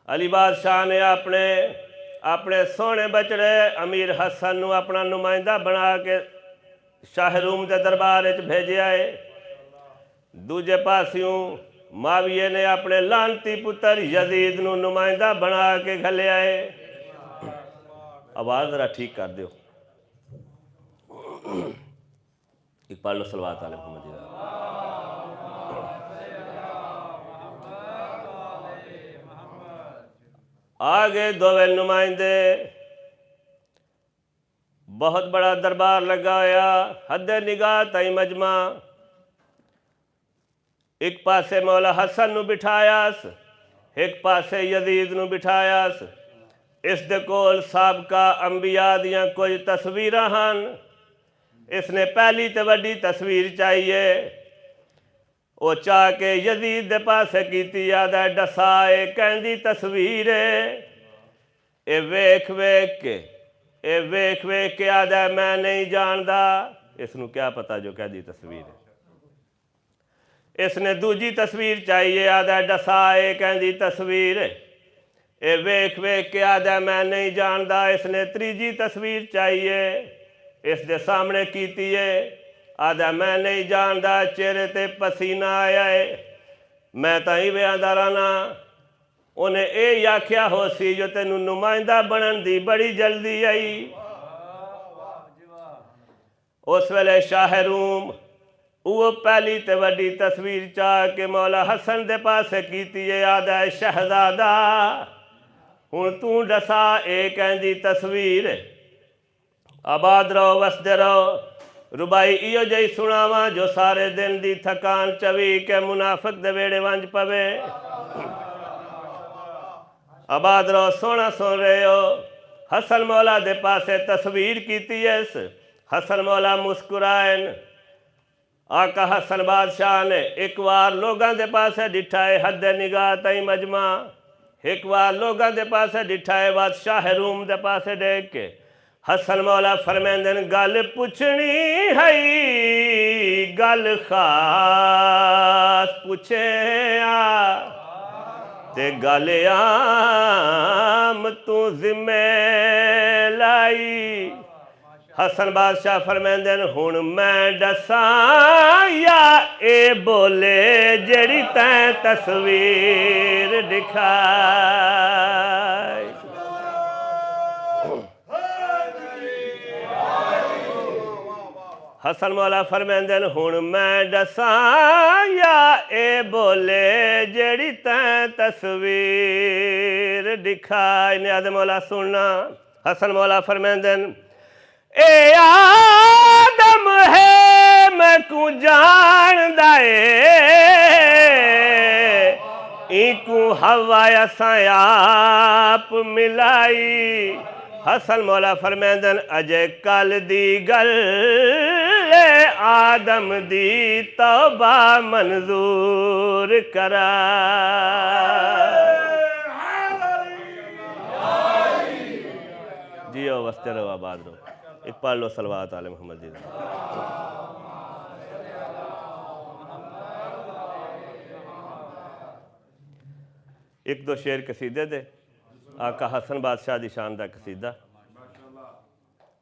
[SPEAKER 4] علی بادشاہ نے اپنے سونے بچڑے امیر حسن نو اپنا نمائندہ بنا کے شاہ روم دے دربار وچ بھیجیا ہے. دوجے پاسیوں معاویہ نے اپنے لانتی پتر یزید نو نمائندہ بنا کے گھلیا ہے. آواز ذرا ٹھیک کر دیو. ایک پڑھ لو صلوات علی محمد. آگے دوویں نمائندے بہت بڑا دربار لگا ہوا حد نگاہ تائی مجمع. ایک پاسے مولا حسن نو بٹھایا س ایک پاسے یزید نو بٹھایا س. اس دے کول سابقہ انبیاء دیاں کچھ تصویراں ہن. اس نے پہلی تے وڈی تصویر چاہیے وہ چاہ کے یزید دے پاسے کیتی آدھا ڈسائے کہندی تصویر ہے. اے ویکھ ویکھ کے آدھا میں نہیں جاندا. اس نو کیا پتا جو کہندی تصویر ہے. اس نے دوجی تصویر چاہیے آدھا ڈسائے کہندی تصویر ہے. اے ویکھ کے آدھا میں نہیں جاندا. اس نے تریجی تصویر چاہیے اس دے سامنے کیتی ہے آدھا میں نہیں جاندا. چہرے تے پسینہ آیا ہے. میں تائیں ویاں دارانا انہیں یہ آکھیا ہو سی جو تینوں نمائندہ بنن دی بڑی جلدی آئی۔ اس ویلے شاہ روم وہ پہلی تے وڈی تصویر چاہ کے مولا حسن دے پاسے کیتی ہے آدھا شہزادہ ہن تو ڈسا ایک دی تصویر آباد رہو وسدے رہو ربائی ایو جائی سناواں جو سارے دن دی تھکان چوی کے منافق دے ویڑے ونج پوے آباد رہو سونا سن رہے ہو۔ حسن مولا دے پاسے تصویر کیتی ہے اس حسن مولا مسکرائن آقا حسن بادشاہ نے ایک وار لوگاں دے پاسے ڈٹھائے حد نگاہ تائیں مجمع ایک وار لوگاں دے پاسے ڈٹھائے بادشاہ روم دے پاسے دیکھ کے حسن مولا فرمیندن گل پوچھنی ہے گل خاص پوچھے تے گل عام تو ذمہ لائی۔ حسن بادشاہ فرمیندن ہن میں ڈساں یا اے بولے جڑی تیں تصویر دکھائی۔ حسن مولا فرمیندن ہن میں ڈساں یا اے بولے جڑی تیں تصویر دکھائی۔ نیاز مولا سننا حسن مولا فرمیندن اے آدم ہے میں کو جان دائے ایکو ہوا سائیں آپ ملائی۔ حسن مولا فرمیندن اجے کل دی گل آدم دی توبہ منظور کرا۔ جیو وستے رہو آباد رہو ایک پڑھ لو صلوات علی محمد جی۔ ایک دو شعر قصیدے دے آقا حسن بادشاہ دی شان دا قصیدہ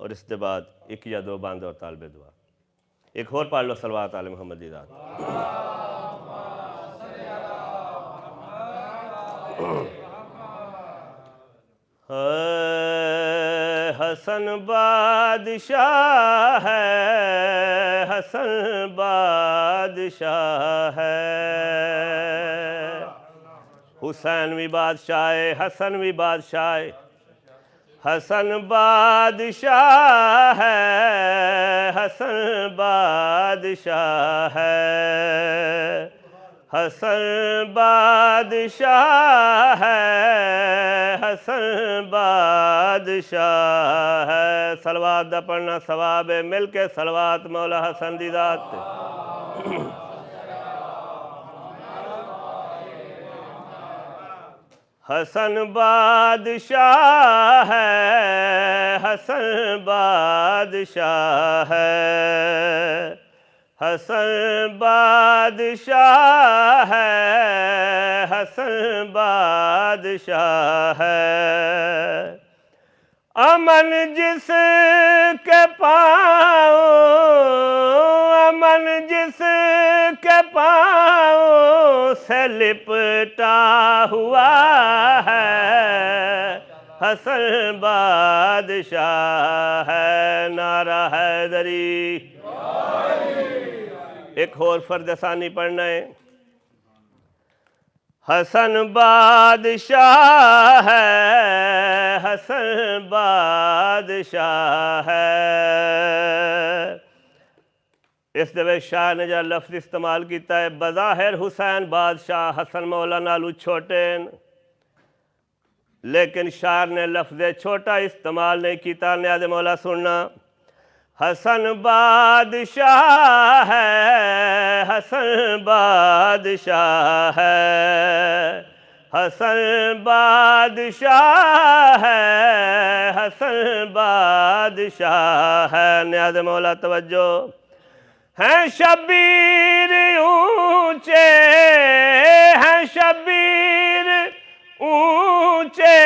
[SPEAKER 4] اور اس دے بعد ایک یا دو باندھ اور طالب دعا ایک اور پڑھ لو صلوات علی محمد جی۔ حسن بادشاہ ہے حسن بادشاہ ہے حسین بھی بادشاہ ہے حسن بھی بادشاہ ہے حسن بادشاہ ہے حسن بادشاہ ہے حسن بادشاہ ہے حسن بادشاہ ہے۔ صلوات دا پڑھنا ثواب ہے مل کے صلوات مولا حسن دی ذات تے۔ حسن بادشاہ ہے حسن بادشاہ ہے حسن بادشاہ ہے حسن بادشاہ ہے۔ امن جس کے پاؤں امن جس کے پاؤں سے لپٹا ہوا ہے حسن بادشاہ ہے۔ نعرہ حیدری ایک اور فرد ثانی پڑھنا ہے۔ حسن بادشاہ ہے حسن بادشاہ ہے۔ اس دے شاہ نے جو لفظ استعمال کیتا ہے بظاہر حسین بادشاہ حسن مولا نالو چھوٹے لیکن شاعر نے لفظ چھوٹا استعمال نہیں کیتا۔ نیاز مولا سننا حسن بادشاہ ہے حسن بادشاہ ہے حسن بادشاہ ہے حسن بادشاہ ہے۔ نیاز مولا توجہ ہیں شبیر اونچے ہیں شبیر اونچے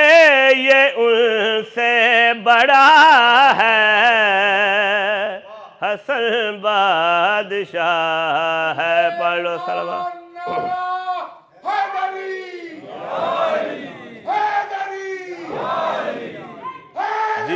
[SPEAKER 4] یہ ان سے بڑا ہے حسن بادشاہ ہے۔ پڑھ لو صلوات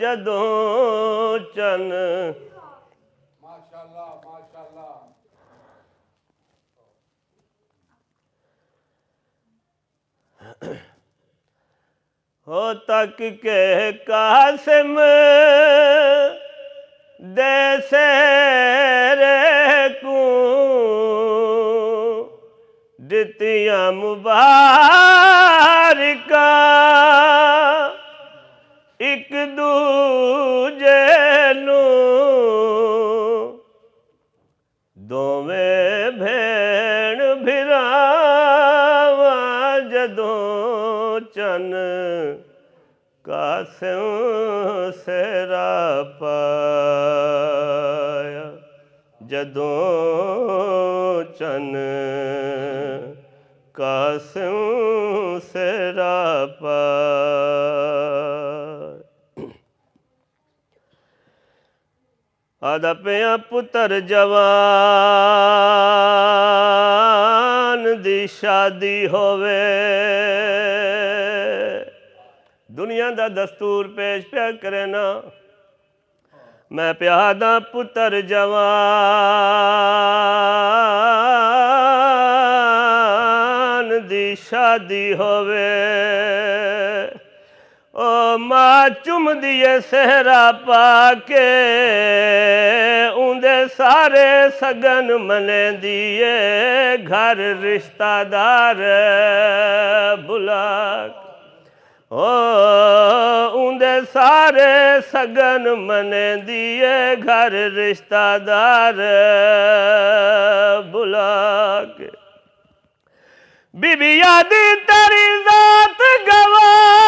[SPEAKER 4] جدوں چن ہو تک کہ قاسم دے سیرے کو دتیاں مبارکاں ایک دوجے نوں دوویں بھیڑ بھراواں جدوں چن قاسم سیرا پایا جدوں چن قاسم سیرا پایا آدھا پیاں پتر جوان دی شادی ہووے دنیا دا دستور پیش پیا کرے نا میں پیادہ پتر جوان دی شادی ہووے او ماں چم دیے سہرا پا کے اندے سارے سگن منے دیے گھر رشتہ دار بلا اندے سارے سگن منے دیے گھر رشتہ دار بلا کے بی بی یادی تیری ذات گواہ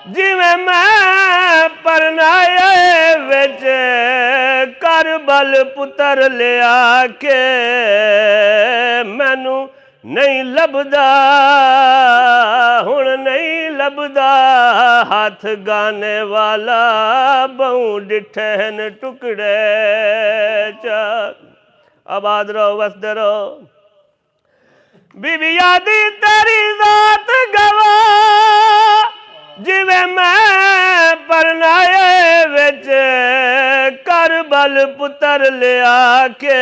[SPEAKER 4] جویں میں پرنائے وچ کربل پتر لیا کے مینوں نہیں لبدا ہن نہیں لبدا ہاتھ گانے والا بہوں ڈٹھن ٹکڑے چار آباد رہو وسدے رہو بی بی یادی تیری ذات گواہ جویں میں پرنائے وچ کربل پتر لیا کے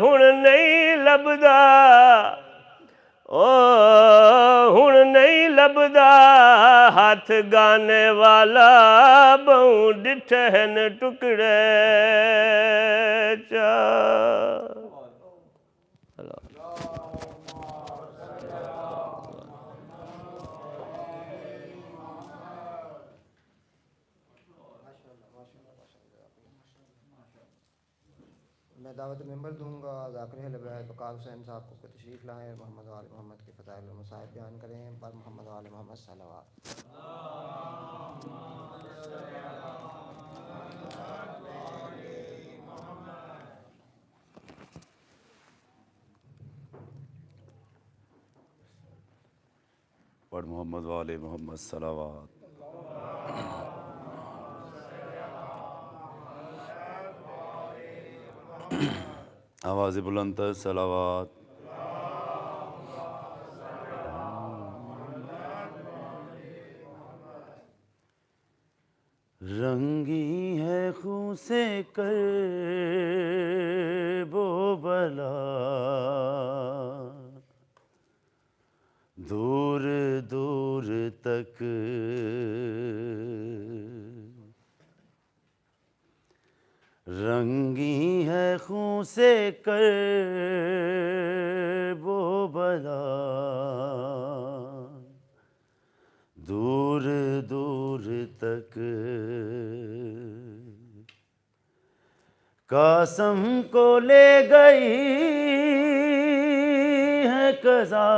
[SPEAKER 4] ہن نہیں لبدا ہن نہیں لبدا ہاتھ گانے والا بہوں ڈٹھن ٹکڑے چار
[SPEAKER 2] میں دعوت ممبر دوں گا ذاکر اہل بیت وقار حسین صاحب کو تشریف لائیں محمد و آل محمد کے فضائل و مصائب بیان کریں پر محمد و آل محمد صلوات
[SPEAKER 5] پر محمد و آل محمد صلوات آواز بلند صلوات رنگی ہے خون سے کرب و بلا دور دور تک رنگی ہے خون سے کرب و بلا دور دور تک قاسم کو لے گئی ہے قضا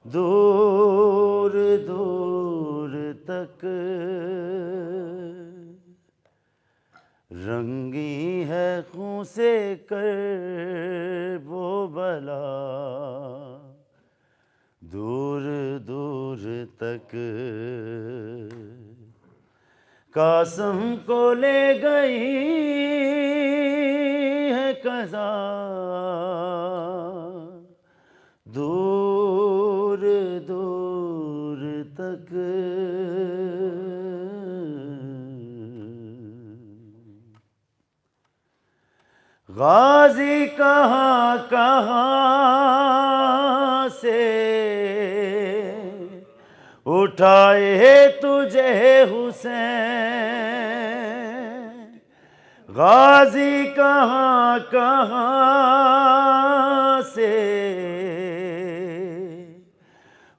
[SPEAKER 5] دور دور تک رنگی ہے خون سے کرب و بلا دور دور تک قاسم کو لے گئی ہے قضا دور دور دور تک غازی کہاں کہاں سے اٹھائے تجھے حسین، غازی کہاں کہاں سے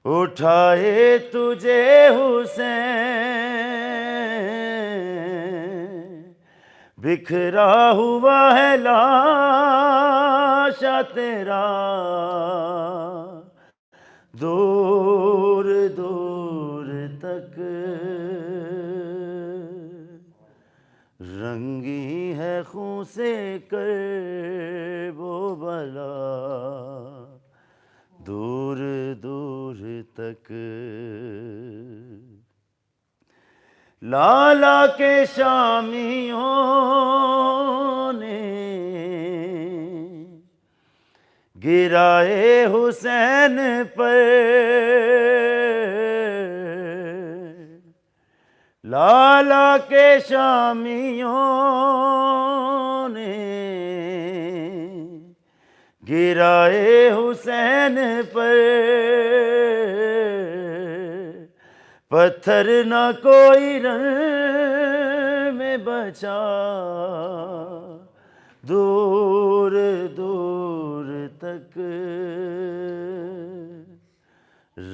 [SPEAKER 5] اٹھائے تجھے حسین، بکھرا ہوا ہے لاشا تیرا دور دور تک، رنگی ہے خون سے کرب و بلا دور دور تک، لالا کے شامیوں نے گرائے حسین پر، لالا کے شامیوں نے گرائے حسین پر، پتھر نہ کوئی رن میں بچا دور دور تک،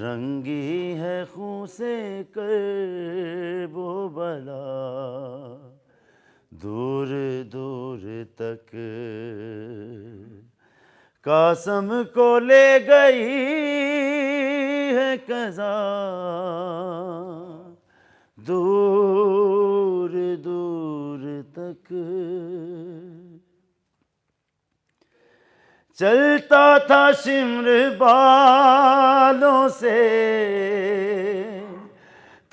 [SPEAKER 5] رنگی ہے خون سے کرب و بلا دور دور تک، قاسم کو لے گئی ہے قضا دور دور تک، چلتا تھا شمر بالوں سے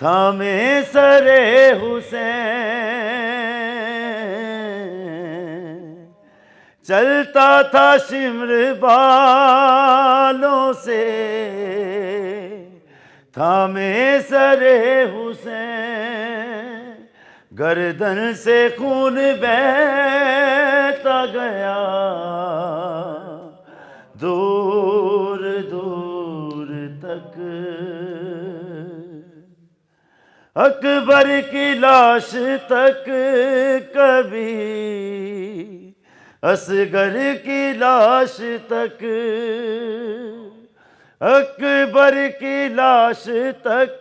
[SPEAKER 5] تھامے سر حسین، چلتا تھا شمر بالوں سے تھامے سر حسین، گردن سے خون بہتا گیا دور دور تک، اکبر کی لاش تک کبھی، اصغر کی لاش تک، اکبر کی لاش تک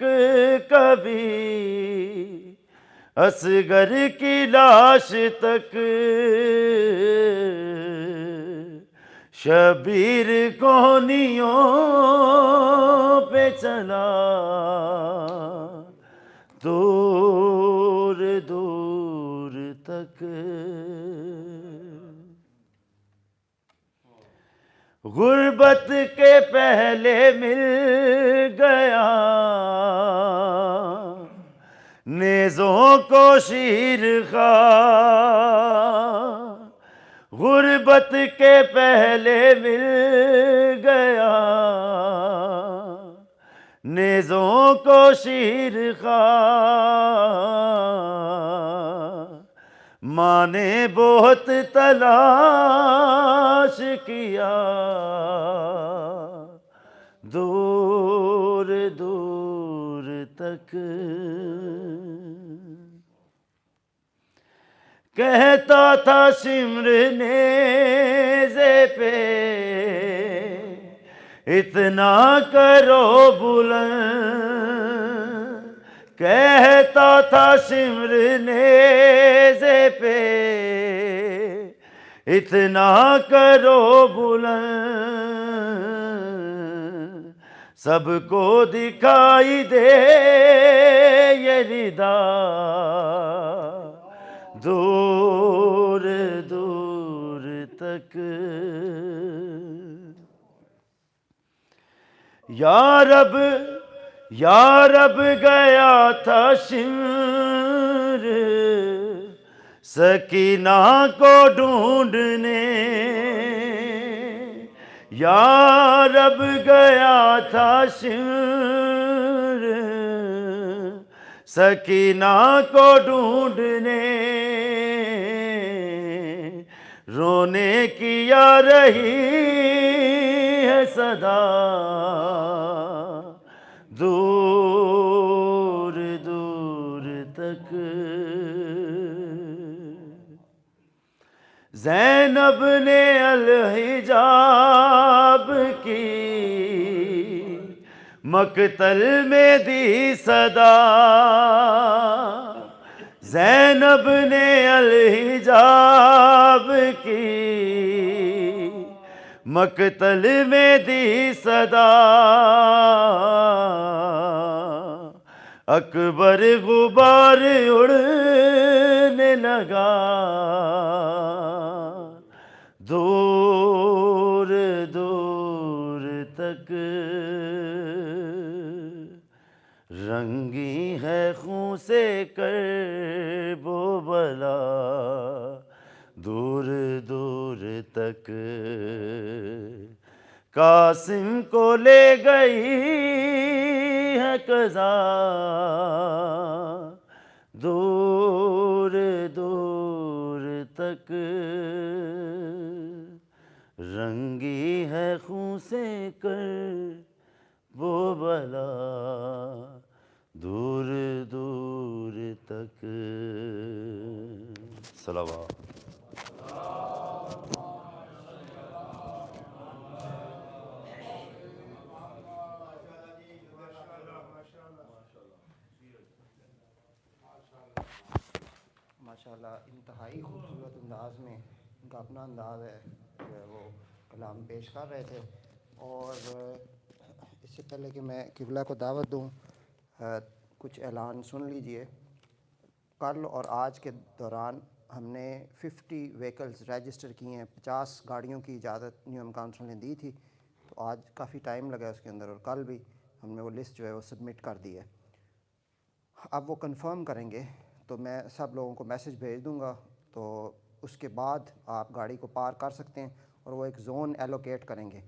[SPEAKER 5] کبھی، اصغر کی لاش تک، شبیر کونیوں پہ چلا دور دور تک، غربت کے پہلے مل گیا نیزوں کو شیر خواہ، غربت کے پہلے مل گیا نیزوں کو شیر خواہ، ماں نے بہت تلاش کیا دور دور تک، کہتا تھا شمر نیزے پہ اتنا کرو بلند، کہتا تھا شمر نیزے پہ اتنا کرو بلند، سب کو دکھائی دے یہ ردا دور دور تک، یا رب گیا تھا شمر سکینہ کو ڈھونڈنے، یا رب گیا تھا شمر سکینہ کو ڈھونڈنے، رونے کی آ رہی ہے صدا دور دور تک، زینب نے الحجاب کی مقتل میں دی صدا، زینب نے الحجاب کی مقتل میں دی صدا، اکبر غبار اڑنے لگا دور دور تک، رنگی ہے خون سے کرب و بلا دور دور تک، قاسم کو لے گئی ہے قضا دور دور تک، رنگی ہے خون سے کرب و بلا دور دور تک۔ صلوات۔
[SPEAKER 2] ماشاءاللہ انتہائی خوبصورت انداز میں ان کا اپنا انداز ہے جو ہے وہ کلام پیش کر رہے تھے، اور اس سے پہلے کہ میں قبلہ کو دعوت دوں کچھ اعلان سن لیجئے۔ کل اور آج کے دوران ہم نے 50 وہیکلز رجسٹر کی ہیں، 50 گاڑیوں کی اجازت نیوم کونسل نے دی تھی، تو آج کافی ٹائم لگا اس کے اندر، اور کل بھی ہم نے وہ لسٹ جو ہے وہ سبمٹ کر دی ہے۔ اب وہ کنفرم کریں گے تو میں سب لوگوں کو میسج بھیج دوں گا، تو اس کے بعد آپ گاڑی کو پارک کر سکتے ہیں، اور وہ ایک زون ایلوکیٹ کریں گے۔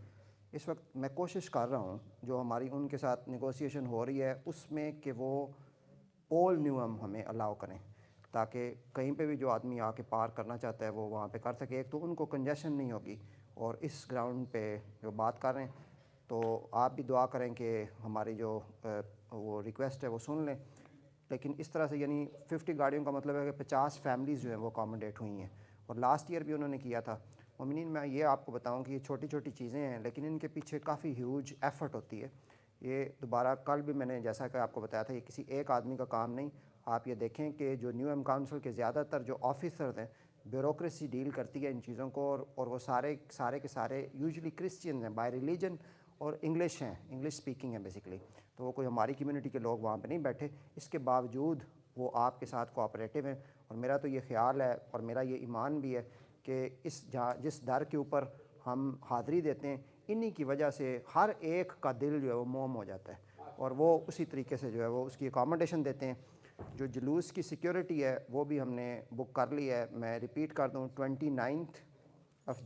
[SPEAKER 2] اس وقت میں کوشش کر رہا ہوں جو ہماری ان کے ساتھ نیگوسیشن ہو رہی ہے اس میں کہ وہ پول نیوم ہمیں الاؤ کریں، تاکہ کہیں پہ بھی جو آدمی آ کے پارک کرنا چاہتا ہے وہ وہاں پہ کر سکے، ایک تو ان کو کنجیشن نہیں ہوگی، اور اس گراؤنڈ پہ جو بات کر رہے ہیں تو آپ بھی دعا کریں کہ ہماری جو وہ ریکویسٹ ہے وہ سن لیں۔ لیکن اس طرح سے یعنی 50 گاڑیوں کا مطلب ہے کہ 50 فیملیز جو ہیں وہ اکاموڈیٹ ہوئی ہیں، اور لاسٹ ایئر بھی انہوں نے کیا تھا۔ مومنین، میں یہ آپ کو بتاؤں کہ یہ چھوٹی چھوٹی چیزیں ہیں لیکن ان کے پیچھے کافی ہیوج ایفرٹ ہوتی ہے۔ یہ دوبارہ کل بھی میں نے جیسا کہ آپ کو بتایا تھا، یہ کسی ایک آدمی کا کام نہیں۔ آپ یہ دیکھیں کہ جو نیوم کونسل کے زیادہ تر جو آفیسرز ہیں، بیوروکریسی ڈیل کرتی ہے ان چیزوں کو، اور وہ سارے کے سارے یوزلی کرسچین ہیں بائی ریلیجن، اور انگلش ہیں، انگلش سپیکنگ ہیں بیسیکلی، تو وہ کوئی ہماری کمیونٹی کے لوگ وہاں پہ نہیں بیٹھے۔ اس کے باوجود وہ آپ کے ساتھ کوآپریٹیو ہیں، اور میرا تو یہ خیال ہے اور میرا یہ ایمان بھی ہے کہ جس در کے اوپر ہم حاضری دیتے ہیں، انہی کی وجہ سے ہر ایک کا دل جو ہے وہ موم ہو جاتا ہے، اور وہ اسی طریقے سے جو ہے وہ اس کی اکاموڈیشن دیتے ہیں۔ جو جلوس کی سیکیورٹی ہے وہ بھی ہم نے بک کر لی ہے۔ میں ریپیٹ کر دوں، 29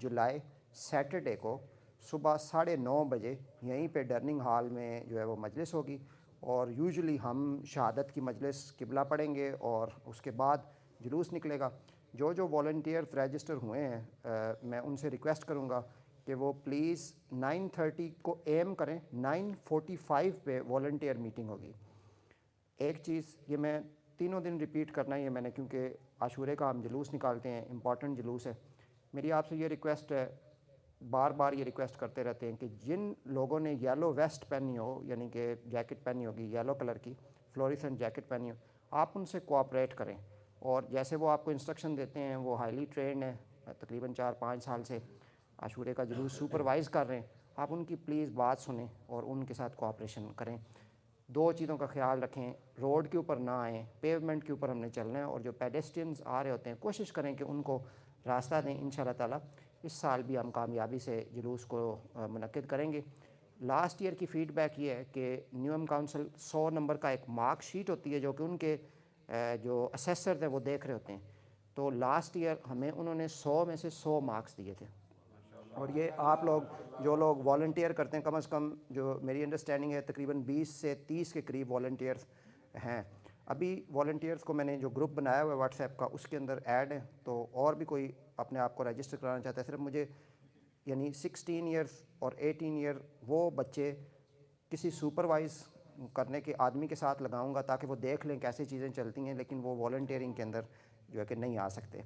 [SPEAKER 2] جولائی سیٹرڈے کو صبح 9:30 بجے یہیں پہ ڈرننگ ہال میں جو ہے وہ مجلس ہوگی، اور یوزلی ہم شہادت کی مجلس قبلہ پڑھیں گے اور اس کے بعد جلوس نکلے گا۔ جو والنٹیئرز رجسٹر ہوئے ہیں میں ان سے ریکویسٹ کروں گا کہ وہ پلیز 9:30 کو ایم کریں، 9:45 پہ والنٹیئر میٹنگ ہوگی۔ ایک چیز یہ میں تینوں دن ریپیٹ کرنا ہی ہے میں نے، کیونکہ عاشورے کا ہم جلوس نکالتے ہیں، امپورٹنٹ جلوس ہے۔ میری آپ سے یہ ریکویسٹ ہے، بار بار یہ ریکویسٹ کرتے رہتے ہیں کہ جن لوگوں نے یلو ویسٹ پہنی ہو، یعنی کہ جیکٹ پہنی ہوگی یلو کلر کی فلوریسنٹ جیکٹ پہنی ہو، آپ ان سے کوآپریٹ کریں، اور جیسے وہ آپ کو انسٹرکشن دیتے ہیں، وہ ہائیلی ٹرینڈ ہیں، تقریباً 4-5 سال سے عاشورے کا جلوس سپروائز کر رہے ہیں، آپ ان کی پلیز بات سنیں اور ان کے ساتھ کوآپریشن کریں۔ 2 چیزوں کا خیال رکھیں، روڈ کے اوپر نہ آئیں، پیومنٹ کے اوپر ہم نے چلنا ہے، اور جو پیڈسٹرینز آ رہے ہوتے ہیں کوشش کریں کہ ان کو راستہ دیں۔ انشاءاللہ تعالیٰ اس سال بھی ہم کامیابی سے جلوس کو منعقد کریں گے۔ لاسٹ ایئر کی فیڈ بیک یہ ہے کہ نیوم کونسل 100 نمبر کا ایک مارک شیٹ ہوتی ہے جو کہ ان کے جو اسیسرز ہیں وہ دیکھ رہے ہوتے ہیں، تو لاسٹ ایئر ہمیں انہوں نے 100 میں سے 100 مارکس دیے تھے، اور یہ آپ لوگ جو لوگ والنٹیئر کرتے ہیں کم از کم جو میری انڈرسٹینڈنگ ہے تقریباً 20 سے 30 کے قریب والنٹیئرس ہیں. ابھی والنٹیئرس کو میں نے جو گروپ بنایا ہوا ہے واٹس ایپ کا اس کے اندر ایڈ ہے, تو اور بھی کوئی اپنے آپ کو رجسٹر کرانا چاہتا ہے. صرف مجھے یعنی 16 ایئرس اور 18 ایئر وہ بچے کسی سپروائز کرنے کے آدمی کے ساتھ لگاؤں گا تاکہ وہ دیکھ لیں کیسے چیزیں چلتی ہیں, لیکن وہ والنٹیئرنگ کے اندر جو ہے کہ نہیں آ سکتے.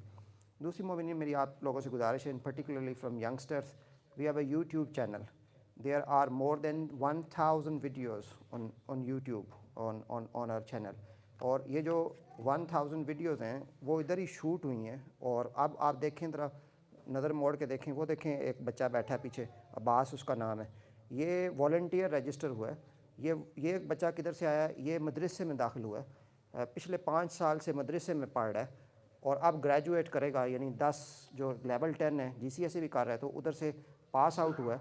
[SPEAKER 2] دوسری مومنین میری آپ لوگوں سے گزارش ہے, particularly from youngsters, we have a YouTube channel. There are more than 1000 videos on YouTube on our channel. اور یہ جو 1000 ویڈیوز ہیں وہ ادھر ہی شوٹ ہوئی ہیں. اور اب آپ دیکھیں ذرا نظر موڑ کے دیکھیں, وہ دیکھیں ایک بچہ بیٹھا ہے پیچھے, عباس اس کا نام ہے, یہ والنٹیئر رجسٹر ہوا ہے. یہ بچہ کدھر سے آیا ہے؟ یہ مدرسے میں داخل ہوا ہے, پچھلے 5 سال سے مدرسے میں پڑھ رہا ہے اور اب گریجویٹ کرے گا, یعنی 10 جو لیول 10 ہے جی سی ایس ای بھی کر رہا ہے, تو ادھر سے پاس آؤٹ ہوا ہے.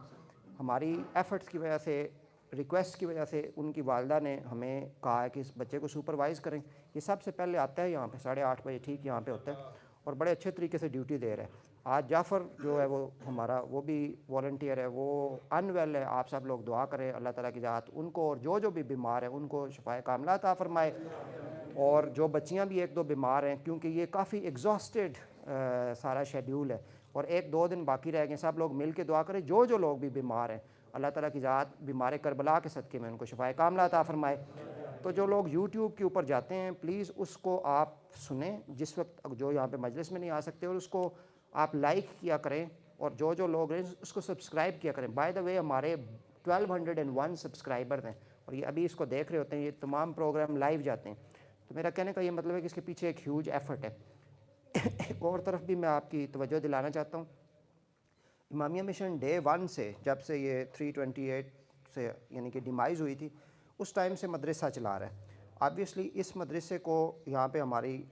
[SPEAKER 2] ہماری ایفرٹس کی وجہ سے, ریکویسٹ کی وجہ سے ان کی والدہ نے ہمیں کہا ہے کہ اس بچے کو سپروائز کریں. یہ سب سے پہلے آتا ہے یہاں پہ 8:30 بجے ٹھیک یہاں پہ ہوتا ہے اور بڑے اچھے طریقے سے ڈیوٹی دے رہا ہے. آج جعفر جو ہے وہ ہمارا وہ بھی والنٹیئر ہے, وہ ان ویل ہے. آپ سب لوگ دعا کریں اللہ تعالیٰ کی ذات ان کو, اور جو بھی بیمار ہیں ان کو شفائے کاملہ عطا فرمائے, اور جو بچیاں بھی 1-2 بیمار ہیں, کیونکہ یہ کافی ایگزاسٹڈ سارا شیڈیول ہے اور 1-2 دن باقی رہ گئے. سب لوگ مل کے دعا کریں جو لوگ بھی بیمار ہیں, اللہ تعالیٰ کی ذات بیمار کربلا کے صدقے میں ان کو شفائے کاملہ عطا فرمائے. تو جو لوگ یوٹیوب کے اوپر جاتے ہیں پلیز اس کو آپ سنیں جس وقت جو یہاں پہ مجلس میں نہیں آ سکتے, اور اس کو آپ لائک کیا کریں, اور جو لوگ ہیں اس کو سبسکرائب کیا کریں. بائی دا وے ہمارے 1201 سبسکرائبر ہیں اور یہ ابھی اس کو دیکھ رہے ہوتے ہیں, یہ تمام پروگرام لائیو جاتے ہیں. تو میرا کہنے کا یہ مطلب ہے کہ اس کے پیچھے ایک ہیوج ایفرٹ ہے. ایک اور طرف بھی میں آپ کی توجہ دلانا چاہتا ہوں, امامیہ مشن ڈے 1 سے, جب سے یہ 328 سے یعنی کہ ڈیمائز ہوئی تھی, اس ٹائم سے مدرسہ چلا رہا ہے. آبویسلی اس مدرسے کو یہاں پہ ہماری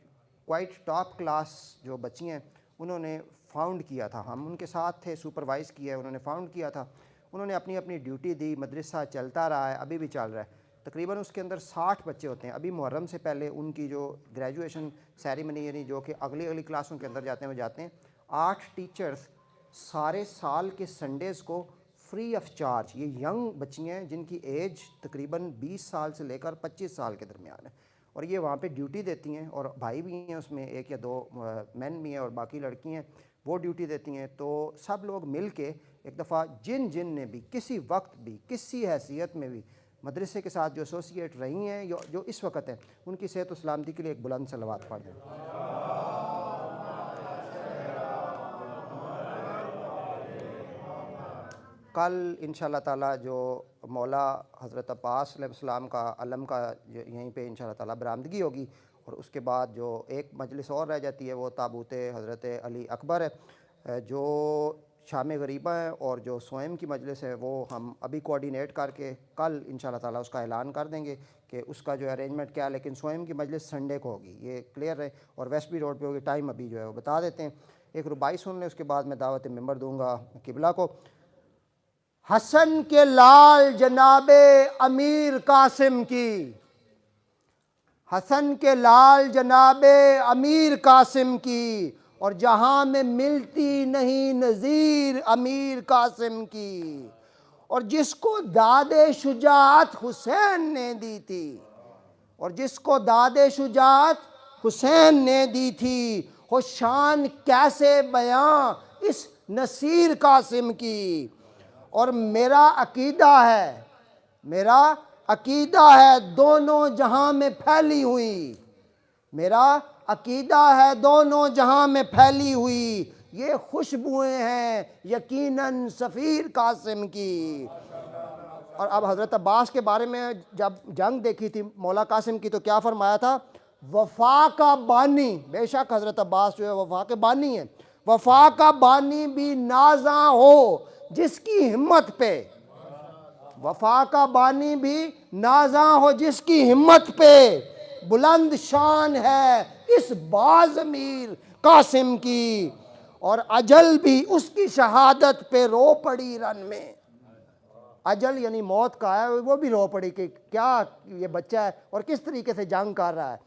[SPEAKER 2] کوائٹ ٹاپ کلاس جو بچی ہیں انہوں نے فاؤنڈ کیا تھا, ہم ان کے ساتھ تھے, سپروائز کیا ہے, انہوں نے فاؤنڈ کیا تھا, انہوں نے اپنی اپنی ڈیوٹی دی, مدرسہ چلتا رہا ہے, ابھی بھی چل رہا ہے. تقریباً اس کے اندر 60 بچے ہوتے ہیں. ابھی محرم سے پہلے ان کی جو گریجویشن سیریمنی یعنی جو کہ اگلی کلاسوں کے اندر جاتے ہیں وہ جاتے ہیں. 8 ٹیچرز سارے سال کے سنڈیز کو فری آف چارج, یہ ینگ بچی ہیں جن کی ایج تقریباً 20 سال سے لے کر 25 سال کے درمیان ہے, اور یہ وہاں پہ ڈیوٹی دیتی ہیں, اور بھائی بھی ہیں اس میں 1 یا 2 مین بھی ہیں اور باقی لڑکی ہیں وہ ڈیوٹی دیتی ہیں. تو سب لوگ مل کے ایک دفعہ جن نے بھی کسی وقت بھی کسی حیثیت میں بھی مدرسے کے ساتھ جو ایسوسیٹ رہی ہیں جو اس وقت ہیں, ان کی صحت و سلامتی کے لیے ایک بلند صلوات پڑھ دیں. کل انشاءاللہ تعالیٰ جو مولا حضرت عباس علیہ السلام کا علم کا یہیں پہ انشاءاللہ تعالیٰ برآمدگی ہوگی, اور اس کے بعد جو ایک مجلس اور رہ جاتی ہے وہ تابوت حضرت علی اکبر ہے جو شام غریبہ ہے, اور جو سوئم کی مجلس ہے وہ ہم ابھی کوارڈینیٹ کر کے کل انشاءاللہ تعالیٰ اس کا اعلان کر دیں گے کہ اس کا جو ارینجمنٹ کیا ہے. لیکن سوئم کی مجلس سنڈے کو ہوگی, یہ کلیئر ہے, اور ویسٹ بی روڈ پہ ہوگی. ٹائم ابھی جو ہے وہ بتا دیتے ہیں. ایک ربائی سن لیں, اس کے بعد میں دعوت ممبر دوں گا قبلہ کو. حسن کے لال جناب امیر قاسم کی, حسن کے لال جناب امیر قاسم کی, اور جہاں میں ملتی نہیں نظیر امیر قاسم کی, اور جس کو داد شجاعت حسین نے دی تھی, اور جس کو داد شجاعت حسین نے دی تھی, ہو شان کیسے بیاں اس نصیر قاسم کی. اور میرا عقیدہ ہے دونوں جہاں میں پھیلی ہوئی, میرا عقیدہ ہے دونوں جہاں میں پھیلی ہوئی, یہ خوشبوئیں ہیں یقیناً سفیر قاسم کی. اور اب حضرت عباس کے بارے میں جب جنگ دیکھی تھی مولا قاسم کی تو کیا فرمایا تھا؟ وفا کا بانی, بے شک حضرت عباس جو ہے وفا کے بانی ہیں, وفا کا بانی بھی نازاں ہو جس کی ہمت پہ, وفا کا بانی بھی نازاں ہو جس کی ہمت پہ, بلند شان ہے اس باز امیر قاسم کی, اور اجل بھی اس کی شہادت پہ رو پڑی رن میں. اجل یعنی موت کا ہے, وہ بھی رو پڑی کہ کیا یہ بچہ ہے اور کس طریقے سے جنگ کر رہا ہے.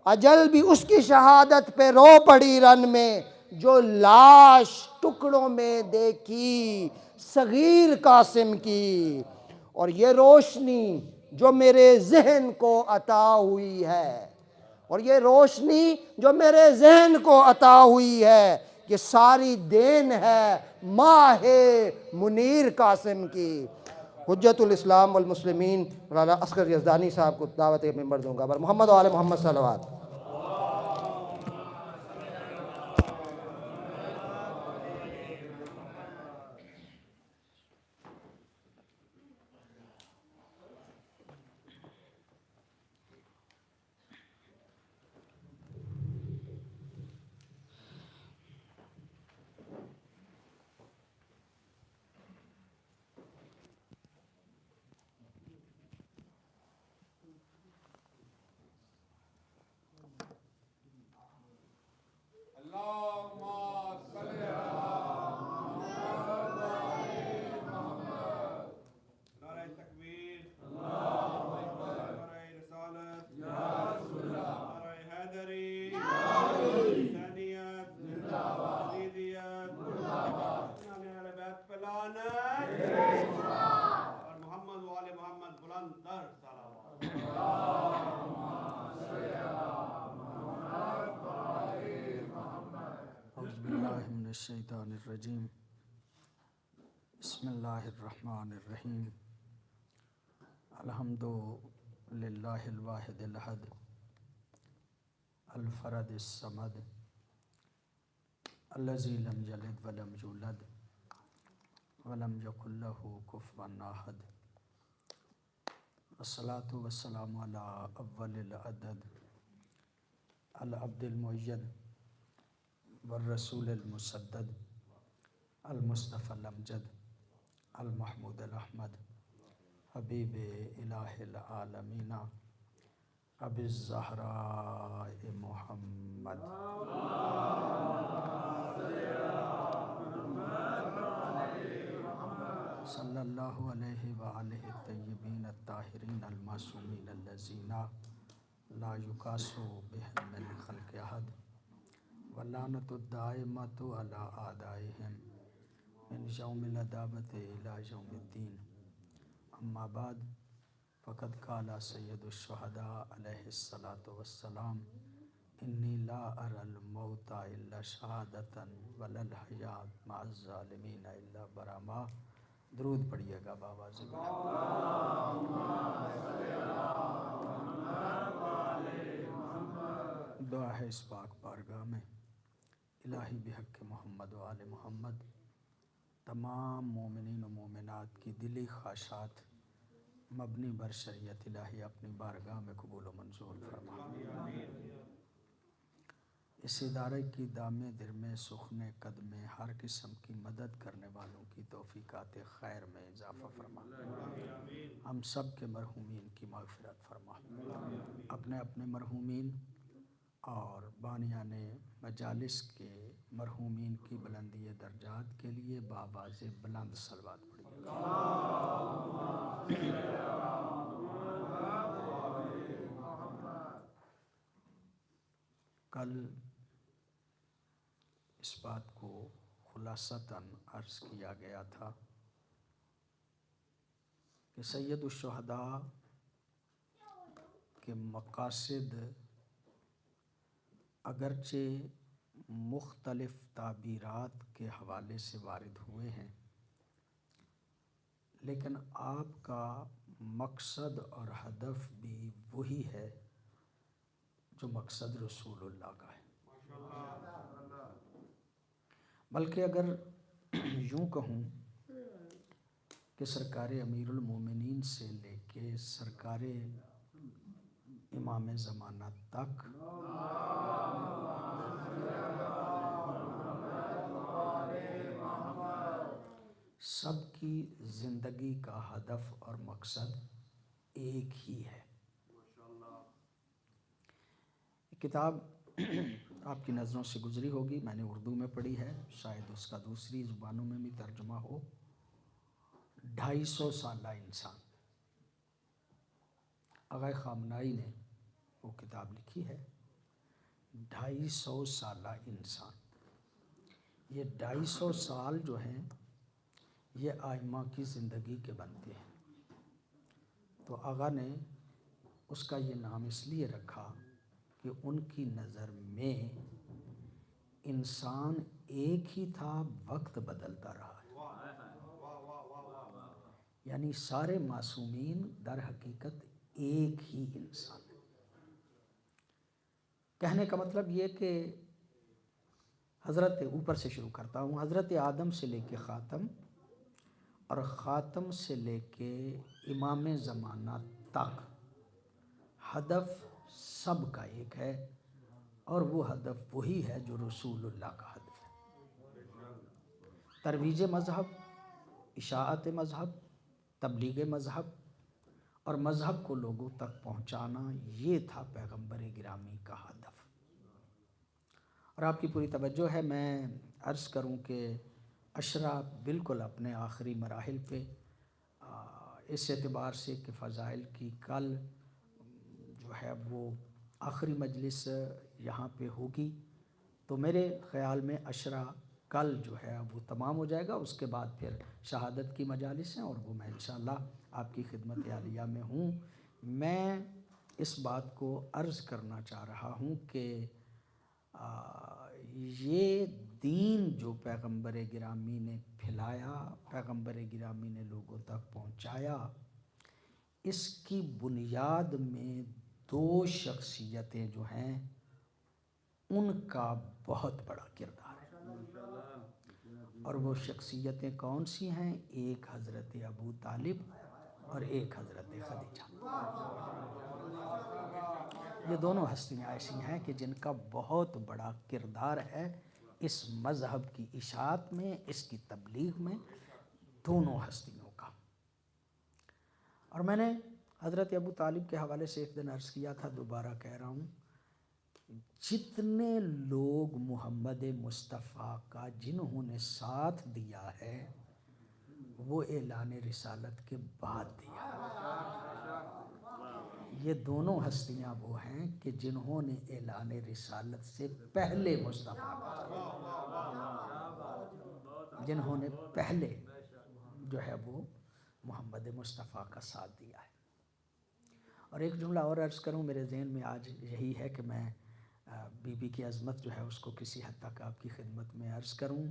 [SPEAKER 2] اجل بھی اس کی شہادت پہ رو پڑی رن میں, جو لاش ٹکڑوں میں دیکھی صغیر قاسم کی، اور یہ روشنی جو میرے ذہن کو عطا ہوئی ہے، اور یہ روشنی جو میرے ذہن کو عطا ہوئی ہے، یہ ساری دین ہے ماہ منیر قاسم کی۔ حجت الاسلام والمسلمین مولانا اصغر یزدانی صاحب کو دعوت ممبر دوں گا۔ بر محمد و آل محمد صلوات۔
[SPEAKER 6] اعوذ باللہ من الشیطان الرجیم، بسم اللہ الرحمن الرحیم، الحمد للہ الواحد الاحد الفرد الصمد الذی لم یلد ولم یولد ولم یکن لہ کفوا احد، والصلاة والسلام علی اول العدد العبد المؤید والرسول المسدد المصطفى الامجد المحمود الاحمد حبیب الہ العالمین ابی الزہراء محمد صلی اللہ علیہ وآلہ الطیبین الطاہرین المعصومین الذین لا یقاس بهم من خلق احد، واللعنۃ الدائمۃ علی اعدائهم من یوم العداوۃ الی یوم الدین، اما بعد، فقد قال سید الشہداء علیہ الصلاۃ والسلام انی لا اری الموت الا شہادۃ ولا الحیاۃ مع الظالمین الا برما۔ درود پڑھیے گا بابا سے۔ دعا ہے اس پاک بارگاہ میں، الہی بحق محمد و آل محمد تمام مومنین و مومنات کی دلی خواہشات مبنی بر شریعت الہی اپنی بارگاہ میں قبول و منظور فرما۔ اس ادارے کی دامے درمے سخن قدم ہر قسم کی مدد کرنے والوں کی توفیقات خیر میں اضافہ فرما۔ ہم سب کے مرحومین کی مغفرت فرما۔ اپنے اپنے مرحومین اور بانیان مجالس کے مرحومین کی بلندی درجات کے لیے بآواز بلند صلوات پڑھیے۔ کل اس بات کو خلاصتاً عرض کیا گیا تھا کہ سید الشہداء کے مقاصد اگرچہ مختلف تعبیرات کے حوالے سے وارد ہوئے ہیں، لیکن آپ کا مقصد اور ہدف بھی وہی ہے جو مقصد رسول اللہ کا ہے۔ بلکہ اگر یوں کہوں کہ سرکار امیر المومنین سے لے کے سرکار امام زمانہ تک سب کی زندگی کا ہدف اور مقصد ایک ہی ہے۔ کتاب آپ کی نظروں سے گزری ہوگی، میں نے اردو میں پڑھی ہے، شاید اس کا دوسری زبانوں میں بھی ترجمہ ہو۔ 250 سالہ انسان، آغا خامنائی نے وہ کتاب لکھی ہے، 250 سالہ انسان۔ یہ 250 سال جو ہیں یہ آئمہ کی زندگی کے بنتے ہیں، تو آقا نے اس کا یہ نام اس لیے رکھا کہ ان کی نظر میں انسان ایک ہی تھا، وقت بدلتا رہا ہے، یعنی سارے معصومین در حقیقت ایک ہی انسان ہے۔ کہنے کا مطلب یہ کہ حضرت، اوپر سے شروع کرتا ہوں، حضرت آدم سے لے کے خاتم اور خاتم سے لے کے امام زمانہ تک ہدف سب کا ایک ہے، اور وہ ہدف وہی ہے جو رسول اللہ کا ہدف ہے۔ ترویج مذہب، اشاعت مذہب، تبلیغ مذہب اور مذہب کو لوگوں تک پہنچانا، یہ تھا پیغمبر گرامی کا ہدف۔ اور آپ کی پوری توجہ ہے، میں عرض کروں کہ عشرہ بالکل اپنے آخری مراحل پہ، اس اعتبار سے کہ فضائل کی کل جو ہے وہ آخری مجلس یہاں پہ ہوگی، تو میرے خیال میں عشرہ کل جو ہے وہ تمام ہو جائے گا، اس کے بعد پھر شہادت کی مجالس ہیں، اور وہ میں انشاءاللہ آپ کی خدمت عالیہ میں ہوں۔ میں اس بات کو عرض کرنا چاہ رہا ہوں کہ یہ دین جو پیغمبر گرامی نے پھیلایا، پیغمبر گرامی نے لوگوں تک پہنچایا، اس کی بنیاد میں 2 شخصیتیں جو ہیں ان کا بہت بڑا کردار ہے، اور وہ شخصیتیں کون سی ہیں؟ ایک حضرت ابو طالب اور ایک حضرت خدیجہ۔ یہ دونوں ہستیاں ایسی ہیں کہ جن کا بہت بڑا کردار ہے اس مذہب کی اشاعت میں، اس کی تبلیغ میں، دونوں ہستیوں کا۔ اور میں نے حضرت ابو طالب کے حوالے سے ایک دن عرض کیا تھا، دوبارہ کہہ رہا ہوں، جتنے لوگ محمد مصطفیٰ کا جنہوں نے ساتھ دیا ہے وہ اعلان رسالت کے بعد دیا۔ یہ دونوں ہستیاں وہ ہیں کہ جنہوں نے اعلان رسالت سے پہلے مصطفیٰ کا، جنہوں نے پہلے جو ہے وہ محمد مصطفیٰ کا ساتھ دیا ہے۔ اور ایک جملہ اور عرض کروں، میرے ذہن میں آج یہی ہے کہ میں بی بی کی عظمت جو ہے اس کو کسی حد تک آپ کی خدمت میں عرض کروں۔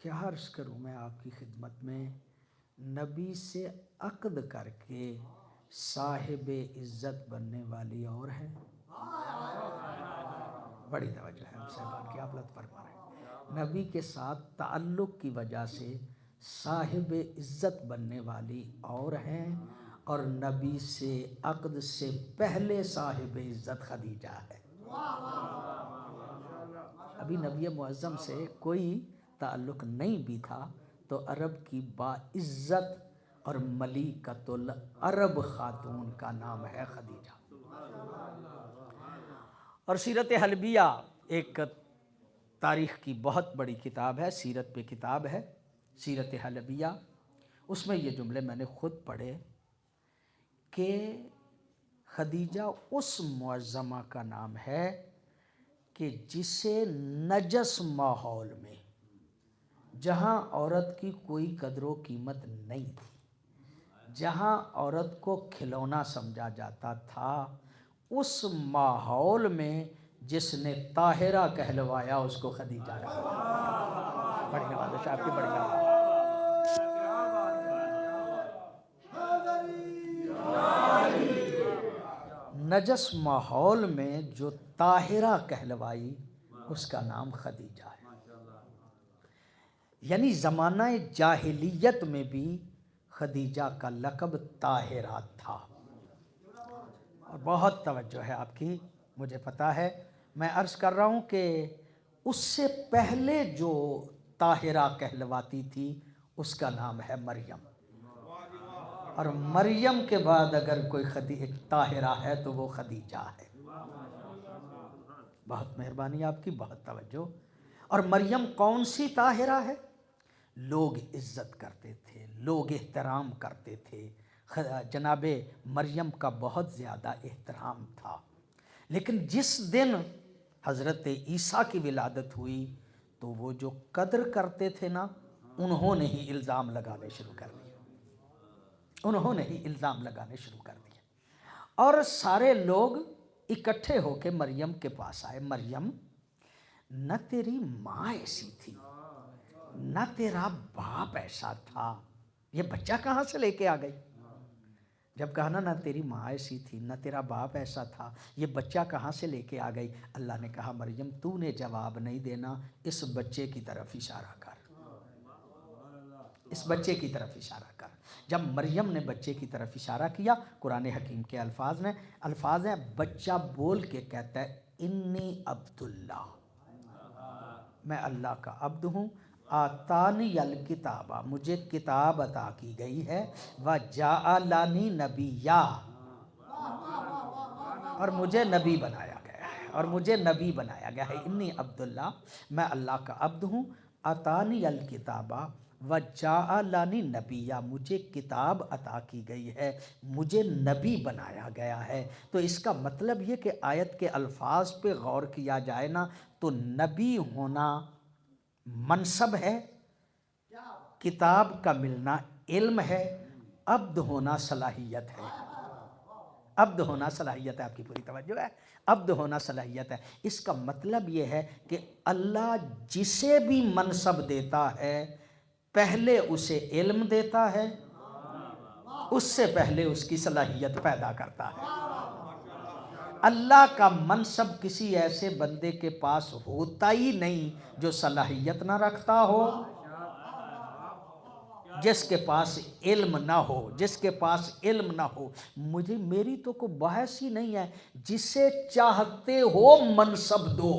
[SPEAKER 6] کیا عرض کروں میں آپ کی خدمت میں؟ نبی سے عقد کر کے صاحب عزت بننے والی اور ہے، بڑی توجہ ہے آپ صاحبان کی، آپ لطف فرما رہے ہیں۔ نبی کے ساتھ تعلق کی وجہ سے صاحب عزت بننے والی اور ہیں، اور نبی سے عقد سے پہلے صاحب عزت خدیجہ ہے۔ ابھی نبی معظم سے کوئی تعلق نہیں بھی تھا تو عرب کی باعزت اور ملیکۃ العرب خاتون کا نام ہے خدیجہ۔ اور سیرت حلبیہ ایک تاریخ کی بہت بڑی کتاب ہے، سیرت پہ کتاب ہے سیرت حلبیہ، اس میں یہ جملے میں نے خود پڑھے کہ خدیجہ اس معظمہ کا نام ہے کہ جسے نجس ماحول میں، جہاں عورت کی کوئی قدر و قیمت نہیں تھی، جہاں عورت کو کھلونا سمجھا جاتا تھا، اس ماحول میں جس نے طاہرہ کہلوایا اس کو خدیجہ کہا۔ بڑی نوازش آپ کی، بڑی نوازش۔ نجس ماحول میں جو طاہرہ کہلوائی اس کا نام خدیجہ ہے۔ یعنی زمانہ جاہلیت میں بھی خدیجہ کا لقب طاہرہ تھا۔ اور بہت توجہ ہے آپ کی، مجھے پتا ہے، میں عرض کر رہا ہوں کہ اس سے پہلے جو طاہرہ کہلواتی تھی اس کا نام ہے مریم، اور مریم کے بعد اگر کوئی طاہرہ ہے تو وہ خدیجہ ہے۔ بہت مہربانی آپ کی، بہت توجہ۔ اور مریم کون سی طاہرہ ہے؟ لوگ عزت کرتے تھے، لوگ احترام کرتے تھے، جناب مریم کا بہت زیادہ احترام تھا، لیکن جس دن حضرت عیسیٰ کی ولادت ہوئی تو وہ جو قدر کرتے تھے نا انہوں نے ہی الزام لگانے شروع کر دیے، انہوں نے ہی الزام لگانے شروع کر دیے، اور سارے لوگ اکٹھے ہو کے مریم کے پاس آئے. مریم نہ تیری ماں ایسی تھی نہ تیرا باپ ایسا تھا، یہ بچہ کہاں سے لے کے آ گئی؟ جب کہا نا نہ تیری ماں ایسی تھی نہ تیرا باپ ایسا تھا، یہ بچہ کہاں سے لے کے آ گئی؟ اللہ نے کہا مریم تو نے جواب نہیں دینا، اس بچے کی طرف اشارہ کر، اس بچے کی طرف اشارہ کر. جب مریم نے بچے کی طرف اشارہ کیا، قرآن حکیم کے الفاظ ہیں، بچہ بول کے کہتا ہے انی عبداللہ، میں اللہ کا عبد ہوں، آتانی الکتابہ، مجھے کتاب عطا کی گئی ہے، وجعلنی نبیّا، اور مجھے نبی بنایا گیا ہے، اور مجھے نبی بنایا گیا ہے. انی عبداللہ، میں اللہ کا عبد ہوں، آتانی الکتابہ وجعلنی نبیّا، مجھے کتاب عطا کی گئی ہے، مجھے نبی بنایا گیا ہے. تو اس کا مطلب یہ کہ آیت کے الفاظ پہ غور کیا جائے نا تو نبی ہونا منصب ہے، کتاب کا ملنا علم ہے، عبد ہونا صلاحیت ہے. عبد ہونا صلاحیت ہے، آپ کی پوری توجہ ہے، عبد ہونا صلاحیت ہے. اس کا مطلب یہ ہے کہ اللہ جسے بھی منصب دیتا ہے پہلے اسے علم دیتا ہے، اس سے پہلے اس کی صلاحیت پیدا کرتا ہے. اللہ کا منصب کسی ایسے بندے کے پاس ہوتا ہی نہیں جو صلاحیت نہ رکھتا ہو، جس کے پاس علم نہ ہو، جس کے پاس علم نہ ہو. میری تو کوئی بحث ہی نہیں ہے، جسے چاہتے ہو منصب دو.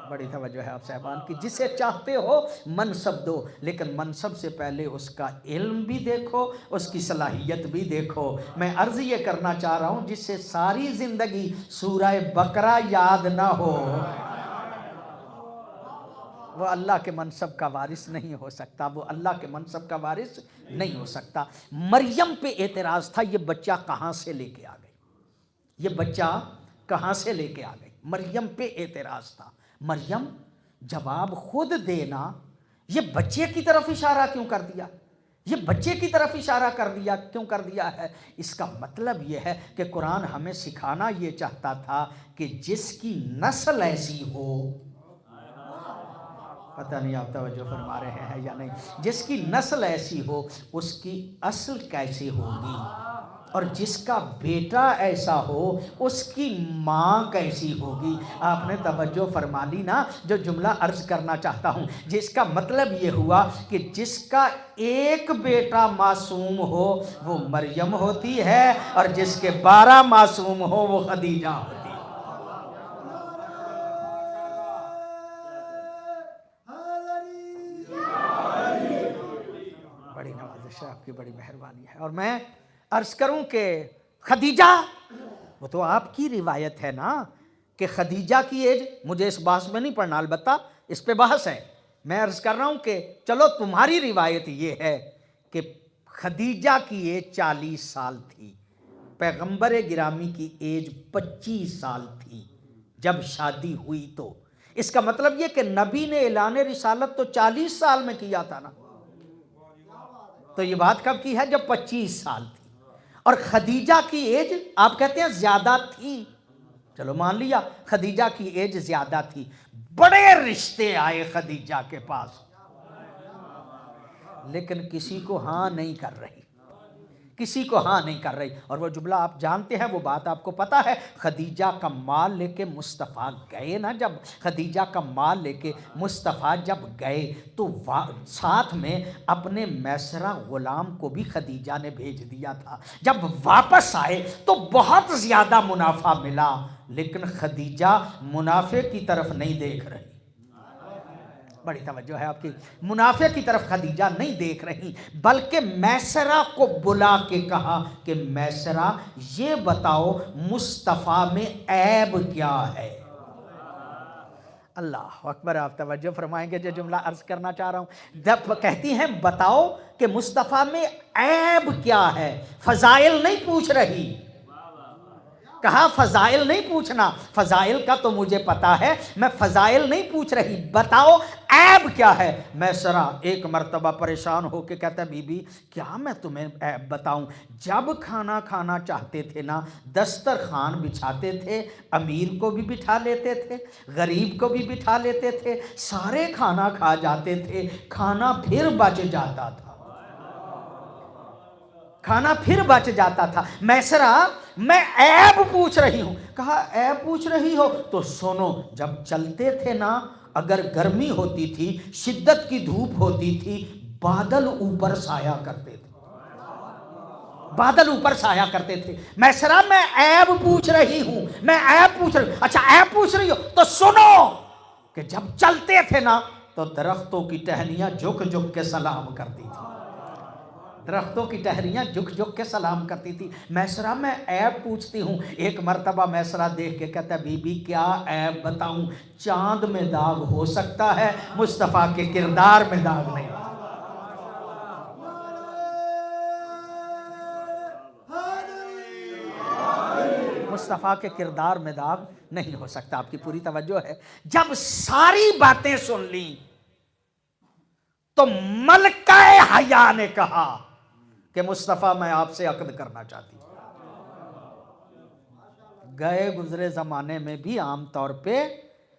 [SPEAKER 6] بڑی توجہ ہے آپ صاحبان کی، جسے چاہتے ہو منصب دو، لیکن منصب سے پہلے اس کا علم بھی دیکھو، اس کی صلاحیت بھی دیکھو. میں عرض یہ کرنا چاہ رہا ہوں جس سے ساری زندگی سورہ بقرہ یاد نہ ہو وہ اللہ کے منصب کا وارث نہیں ہو سکتا، وہ اللہ کے منصب کا وارث نہیں ہو سکتا. مریم پہ اعتراض تھا یہ بچہ کہاں سے لے کے آ گئی، یہ بچہ کہاں سے لے کے آ گئی، مریم پہ اعتراض تھا. مریم جواب خود دینا، یہ بچے کی طرف اشارہ کیوں کر دیا، یہ بچے کی طرف اشارہ کیوں کر دیا ہے؟ اس کا مطلب یہ ہے کہ قرآن ہمیں سکھانا یہ چاہتا تھا کہ جس کی نسل ایسی ہو، پتہ نہیں آپ توجہ فرما رہے ہیں یا نہیں، جس کی نسل ایسی ہو اس کی اصل کیسی ہوگی، اور جس کا بیٹا ایسا ہو اس کی ماں کیسی ہوگی. آپ نے توجہ فرما لی نا جو جملہ عرض کرنا چاہتا ہوں، جس کا مطلب یہ ہوا کہ جس کا ایک بیٹا معصوم ہو وہ مریم ہوتی ہے، اور جس کے 12 معصوم ہو وہ خدیجہ ہوتی ہے. بڑی نوازش ہے، آپ کی بڑی مہربانی ہے. اور میں عرض کروں کہ خدیجہ، وہ تو آپ کی روایت ہے نا کہ خدیجہ کی ایج، مجھے اس بحث میں نہیں پڑھنا، البتہ اس پہ بحث ہے. میں عرض کر رہا ہوں کہ چلو تمہاری روایت یہ ہے کہ خدیجہ کی ایج 40 سال تھی، پیغمبر گرامی کی ایج 25 سال تھی جب شادی ہوئی. تو اس کا مطلب یہ کہ نبی نے اعلان رسالت تو 40 سال میں کیا تھا نا، تو یہ بات کب کی ہے؟ جب 25 سال تھی. اور خدیجہ کی ایج آپ کہتے ہیں زیادہ تھی، چلو مان لیا خدیجہ کی ایج زیادہ تھی. بڑے رشتے آئے خدیجہ کے پاس، لیکن کسی کو ہاں نہیں کر رہی، کسی کو ہاں نہیں کر رہی. اور وہ جملہ آپ جانتے ہیں، وہ بات آپ کو پتا ہے. خدیجہ کا مال لے کے مصطفیٰ گئے نا، جب خدیجہ کا مال لے کے مصطفیٰ جب گئے تو ساتھ میں اپنے میسرہ غلام کو بھی خدیجہ نے بھیج دیا تھا. جب واپس آئے تو بہت زیادہ منافع ملا، لیکن خدیجہ منافع کی طرف نہیں دیکھ رہی. بڑی توجہ ہے آپ کی، منافع کی طرف خدیجہ نہیں دیکھ رہی، بلکہ میسرہ کو بلا کے کہا کہ میسرہ یہ بتاؤ مصطفیٰ میں عیب کیا ہے. اللہ اکبر، آپ توجہ فرمائیں گے جو جملہ عرض کرنا چاہ رہا ہوں. جب کہتی ہیں بتاؤ کہ مصطفیٰ میں عیب کیا ہے، فضائل نہیں پوچھ رہی. کہا فضائل نہیں پوچھنا، فضائل کا تو مجھے پتا ہے، میں فضائل نہیں پوچھ رہی، بتاؤ عیب کیا ہے۔ میسرہ ایک مرتبہ پریشان ہو کے کہتا ہے بی بی کیا میں تمہیں عیب بتاؤں، جب کھانا کھانا چاہتے تھے نا دسترخوان بچھاتے تھے، امیر کو بھی بٹھا لیتے تھے، غریب کو بھی بٹھا لیتے تھے، سارے کھانا کھا جاتے تھے، کھانا پھر بچ جاتا تھا، کھانا پھر بچ جاتا تھا۔ میسرہ میں عیب پوچھ رہی ہوں۔ کہا عیب پوچھ رہی ہو تو سنو، جب چلتے تھے نا اگر گرمی ہوتی تھی، شدت کی دھوپ ہوتی تھی، بادل اوپر سایہ کرتے تھے، بادل اوپر سایہ کرتے تھے۔ میسرہ میں عیب پوچھ رہی ہوں، میں عیب پوچھ رہی ہوں۔ اچھا عیب پوچھ رہی ہو تو سنو کہ جب چلتے تھے نا تو درختوں کی ٹہنیاں جھک جھک کے سلام کرتی تھی، درختوں کی ٹہنیاں جھک جھک کے سلام کرتی تھی۔ میسرہ میں عیب پوچھتی ہوں۔ ایک مرتبہ میسرہ دیکھ کے کہتا ہے بی بی کیا عیب بتاؤں، چاند میں داغ ہو سکتا ہے، مصطفیٰ کے کردار میں داغ نہیں۔ مصطفیٰ کے کردار میں داغ نہیں ہو سکتا۔ آپ کی پوری توجہ ہے؟ جب ساری باتیں سن لی تو ملکہ حیا نے کہا کہ مصطفیٰ میں آپ سے عقد کرنا چاہتی ہوں۔ گئے گزرے زمانے میں بھی عام طور پہ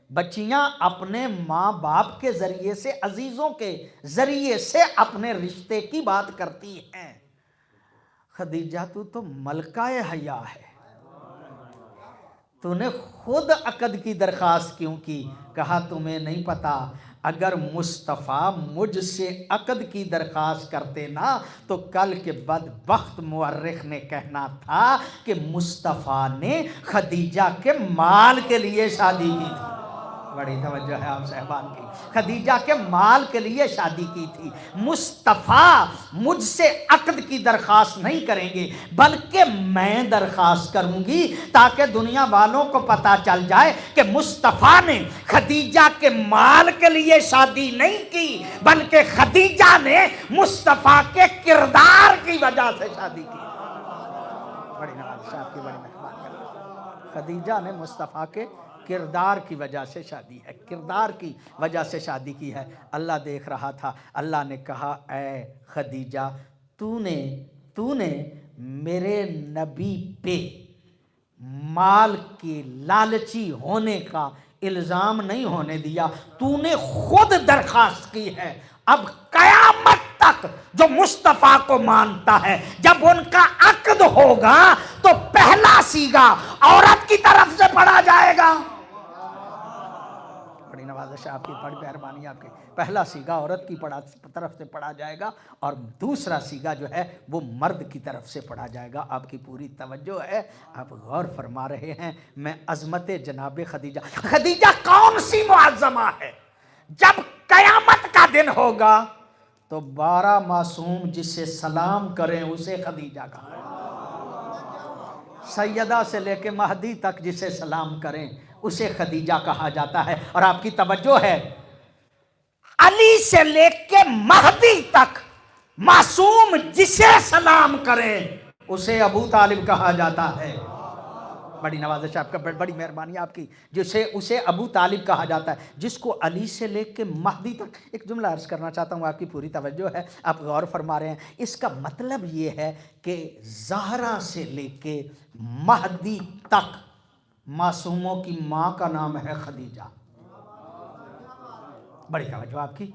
[SPEAKER 6] بچیاں اپنے ماں باپ کے ذریعے سے، عزیزوں کے ذریعے سے اپنے رشتے کی بات کرتی ہیں۔ خدیجہ تو ملکہ حیا ہے، تو نے خود عقد کی درخواست کیوں کی؟ کہا تمہیں نہیں پتا، اگر مصطفیٰ مجھ سے عقد کی درخواست کرتے نا تو کل کے بدبخت مورخ نے کہنا تھا کہ مصطفیٰ نے خدیجہ کے مال کے لیے شادی کی تھی۔ بڑی توجہ ہے آپ صاحبان کی، خدیجہ کے مال کے لیے شادی کی تھی۔ مصطفیٰ مجھ سے عقد کی درخواست نہیں کریں گے، بلکہ میں درخواست کروں گی تاکہ دنیا والوں کو پتا چل جائے کہ مصطفیٰ نے خدیجہ کے مال کے لیے شادی نہیں کی، بلکہ خدیجہ نے مصطفیٰ کے کردار کی وجہ سے شادی کی۔ بڑی نواز صاحب کی بڑی مہربانی، خدیجہ نے مصطفیٰ کے کردار کی وجہ سے شادی ہے، کردار کی وجہ سے شادی کی ہے۔ اللہ دیکھ رہا تھا، اللہ نے کہا اے خدیجہ تو نے میرے نبی پہ مال کے لالچی ہونے کا الزام نہیں ہونے دیا، تو نے خود درخواست کی ہے۔ اب قیامت تک جو مصطفیٰ کو مانتا ہے، جب ان کا عقد ہوگا تو پہلا صیغہ عورت کی طرف سے پڑھا جائے گا۔ بڑی نوازش آپ کی، بڑی مہربانی آپ کی۔ پہلا صیغہ عورت کی طرف سے پڑھا جائے گا اور دوسرا صیغہ جو ہے وہ مرد کی طرف سے پڑھا جائے گا۔ آپ کی پوری توجہ ہے، آپ غور فرما رہے ہیں۔ میں عظمت جناب خدیجہ کون سی معظمہ ہے؟ جب قیامت کا دن ہوگا تو 12 معصوم جسے سلام کریں اسے خدیجہ کہا، سیدہ سے لے کے مہدی تک جسے سلام کریں اسے خدیجہ کہا جاتا ہے۔ اور آپ کی توجہ ہے، علی سے لے کے مہدی تک معصوم جسے سلام کریں اسے ابو طالب کہا جاتا ہے۔ بڑی نوازش آپ کا، بڑی مہربانی آپ کی، اسے ابو طالب کہا جاتا ہے۔ جس کو علی سے لے کے مہدی تک، ایک جملہ عرض کرنا چاہتا ہوں، آپ کی پوری توجہ ہے، آپ غور فرما رہے ہیں۔ اس کا مطلب یہ ہے کہ زہرا سے لے کے مہدی تک معصوموں کی ماں کا نام ہے خدیجہ۔ بڑی توجہ آپ کی،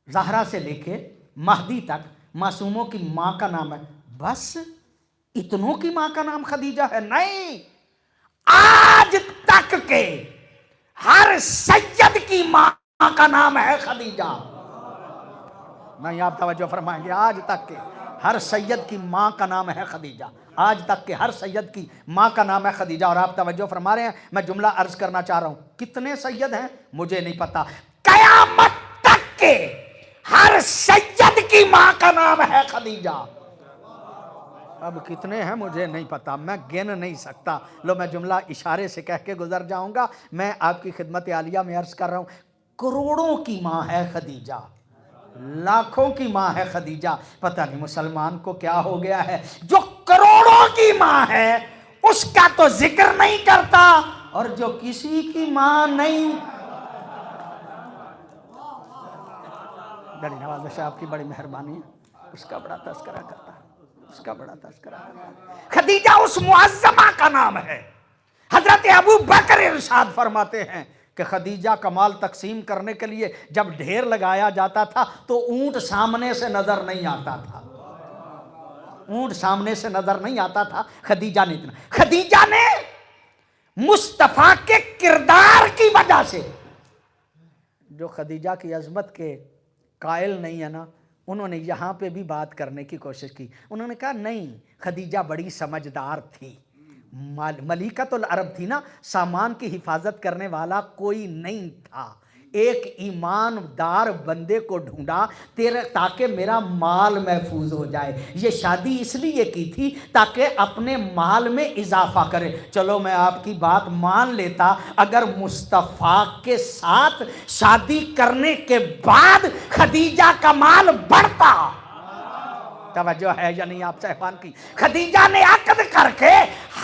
[SPEAKER 6] زہرا سے لے کے مہدی تک معصوموں کی ماں کا نام ہے، بس اتنوں کی ماں کا نام خدیجہ ہے؟ نہیں، آج تک کے ہر سید کی ماں کا نام ہے خدیجہ۔ نہیں، آپ توجہ فرمائیں گے، آج تک کے ہر سید کی ماں کا نام ہے خدیجہ، آج تک کے ہر سید کی ماں کا نام ہے خدیجہ۔ اور آپ توجہ فرما رہے ہیں، میں جملہ عرض کرنا چاہ رہا ہوں، کتنے سید ہیں مجھے نہیں پتا، قیامت تک کے ہر سید کی ماں کا نام ہے خدیجہ۔ اب کتنے ہیں مجھے نہیں پتا، میں گن نہیں سکتا، لو میں جملہ اشارے سے کہہ کے گزر جاؤں گا۔ میں آپ کی خدمت عالیہ میں عرض کر رہا ہوں، کروڑوں کی ماں ہے خدیجہ، لاکھوں کی ماں ہے خدیجہ۔ پتہ نہیں مسلمان کو کیا ہو گیا ہے، جو کروڑوں کی ماں ہے اس اس کا تو ذکر نہیں کرتا، اور جو کسی کی ماں نہیں. بڑی نوازش صاحب کی بڑی مہربانی ہے، اس کا بڑا تذکرہ کرتا ہے، اس کا بڑا تذکرہ کرتا ہے. خدیجہ اس معظمہ کا نام ہے. حضرت ابو بکر ارشاد فرماتے ہیں کہ خدیجہ کا مال تقسیم کرنے کے لیے جب ڈھیر لگایا جاتا تھا تو اونٹ سامنے سے نظر نہیں آتا تھا، اونٹ سامنے سے نظر نہیں آتا تھا. خدیجہ نے اتنا، خدیجہ نے مصطفیٰ کے کردار کی وجہ سے، جو خدیجہ کی عظمت کے قائل نہیں ہے نا، انہوں نے یہاں پہ بھی بات کرنے کی کوشش کی. انہوں نے کہا نہیں، خدیجہ بڑی سمجھدار تھی، ملکۃ العرب تھی نا، سامان کی حفاظت کرنے والا کوئی نہیں تھا. ایک ایماندار بندے کو ڈھونڈا تاکہ میرا مال محفوظ ہو جائے. یہ شادی اس لیے کی تھی تاکہ اپنے مال میں اضافہ کرے. چلو میں آپ کی بات مان لیتا، اگر مصطفیٰ کے ساتھ شادی کرنے کے بعد خدیجہ کا مال بڑھتا. توجہ ہے یا نہیں آپ صاحبان کی؟ خدیجہ نے عقد کر کے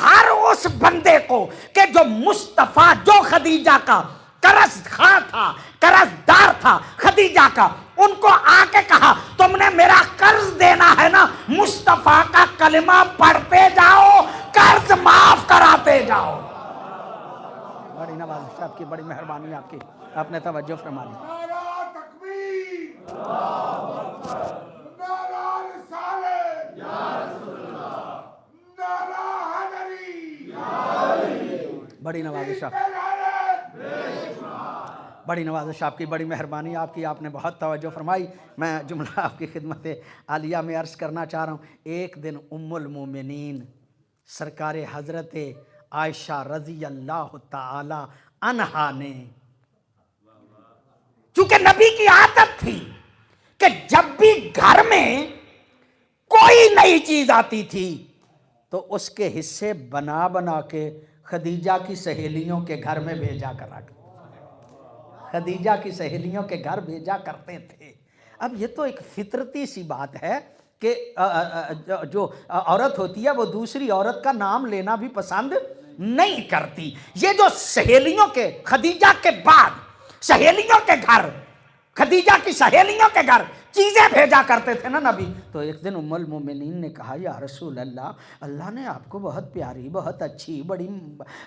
[SPEAKER 6] ہر اس بندے کو کہ جو مصطفیٰ، جو خدیجہ کا قرض خواہ تھا، قرض دار تھا خدیجہ کا، ان کو آ کے کہا تم نے میرا قرض دینا ہے نا، مصطفیٰ کا کلمہ پڑھتے جاؤ، قرض معاف کراتے جاؤ. بڑی نواز صاحب کی بڑی مہربانی آپ کی، آپ نے توجہ فرما لی. بڑی نوازش آپ، بڑی نوازش آپ کی، بڑی مہربانی آپ کی، آپ نے بہت توجہ فرمائی. میں جملہ آپ کی خدمت عالیہ میں عرض کرنا چاہ رہا ہوں. ایک دن ام المومنین سرکار حضرت عائشہ رضی اللہ تعالی عنہا نے، چونکہ نبی کی عادت تھی کہ جب بھی گھر میں کوئی نئی چیز آتی تھی تو اس کے حصے بنا بنا کے خدیجہ کی سہیلیوں کے گھر میں بھیجا کرا کرتے، خدیجہ کی سہیلیوں کے گھر بھیجا کرتے تھے. اب یہ تو ایک فطرتی سی بات ہے کہ جو عورت ہوتی ہے وہ دوسری عورت کا نام لینا بھی پسند نہیں کرتی. یہ جو سہیلیوں کے، خدیجہ کے بعد سہیلیوں کے گھر، خدیجہ کی سہیلیوں کے گھر چیزیں بھیجا کرتے تھے نا نبی، تو ایک دن ام المومنین نے کہا یا رسول اللہ، اللہ نے آپ کو بہت پیاری، بہت اچھی، بڑی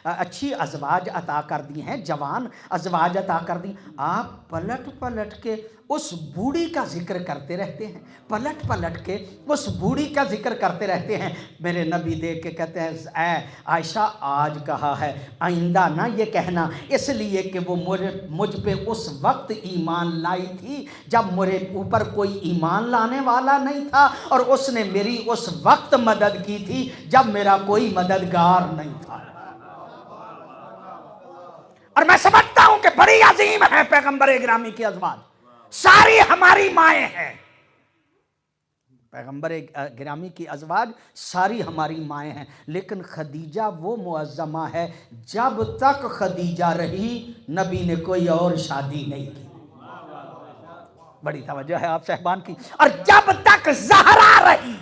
[SPEAKER 6] اچھی ازواج عطا کر دی ہیں، جوان ازواج عطا کر دی، آپ پلٹ پلٹ کے اس بوڑھی کا ذکر کرتے رہتے ہیں، پلٹ پلٹ کے اس بوڑھی کا ذکر کرتے رہتے ہیں. میرے نبی دیکھ کے کہتے ہیں اے عائشہ، آج کہا ہے، آئندہ نہ یہ کہنا، اس لیے کہ وہ مجھ پہ اس وقت ایمان لائی تھی جب میرے اوپر کوئی ایمان لانے والا نہیں تھا، اور اس نے میری اس وقت مدد کی تھی جب میرا کوئی مددگار نہیں تھا. اور میں سمجھتا ہوں کہ بڑی عظیم ہے پیغمبر گرامی کی ازواج، ساری ہماری مائیں ہیں. پیغمبر گرامی کی ازواج ساری ہماری مائیں ہیں، لیکن خدیجہ وہ معظمہ ہے، جب تک خدیجہ رہی نبی نے کوئی اور شادی نہیں کی. بڑی توجہ ہے آپ صاحبان کی. اور جب تک زہرا رہی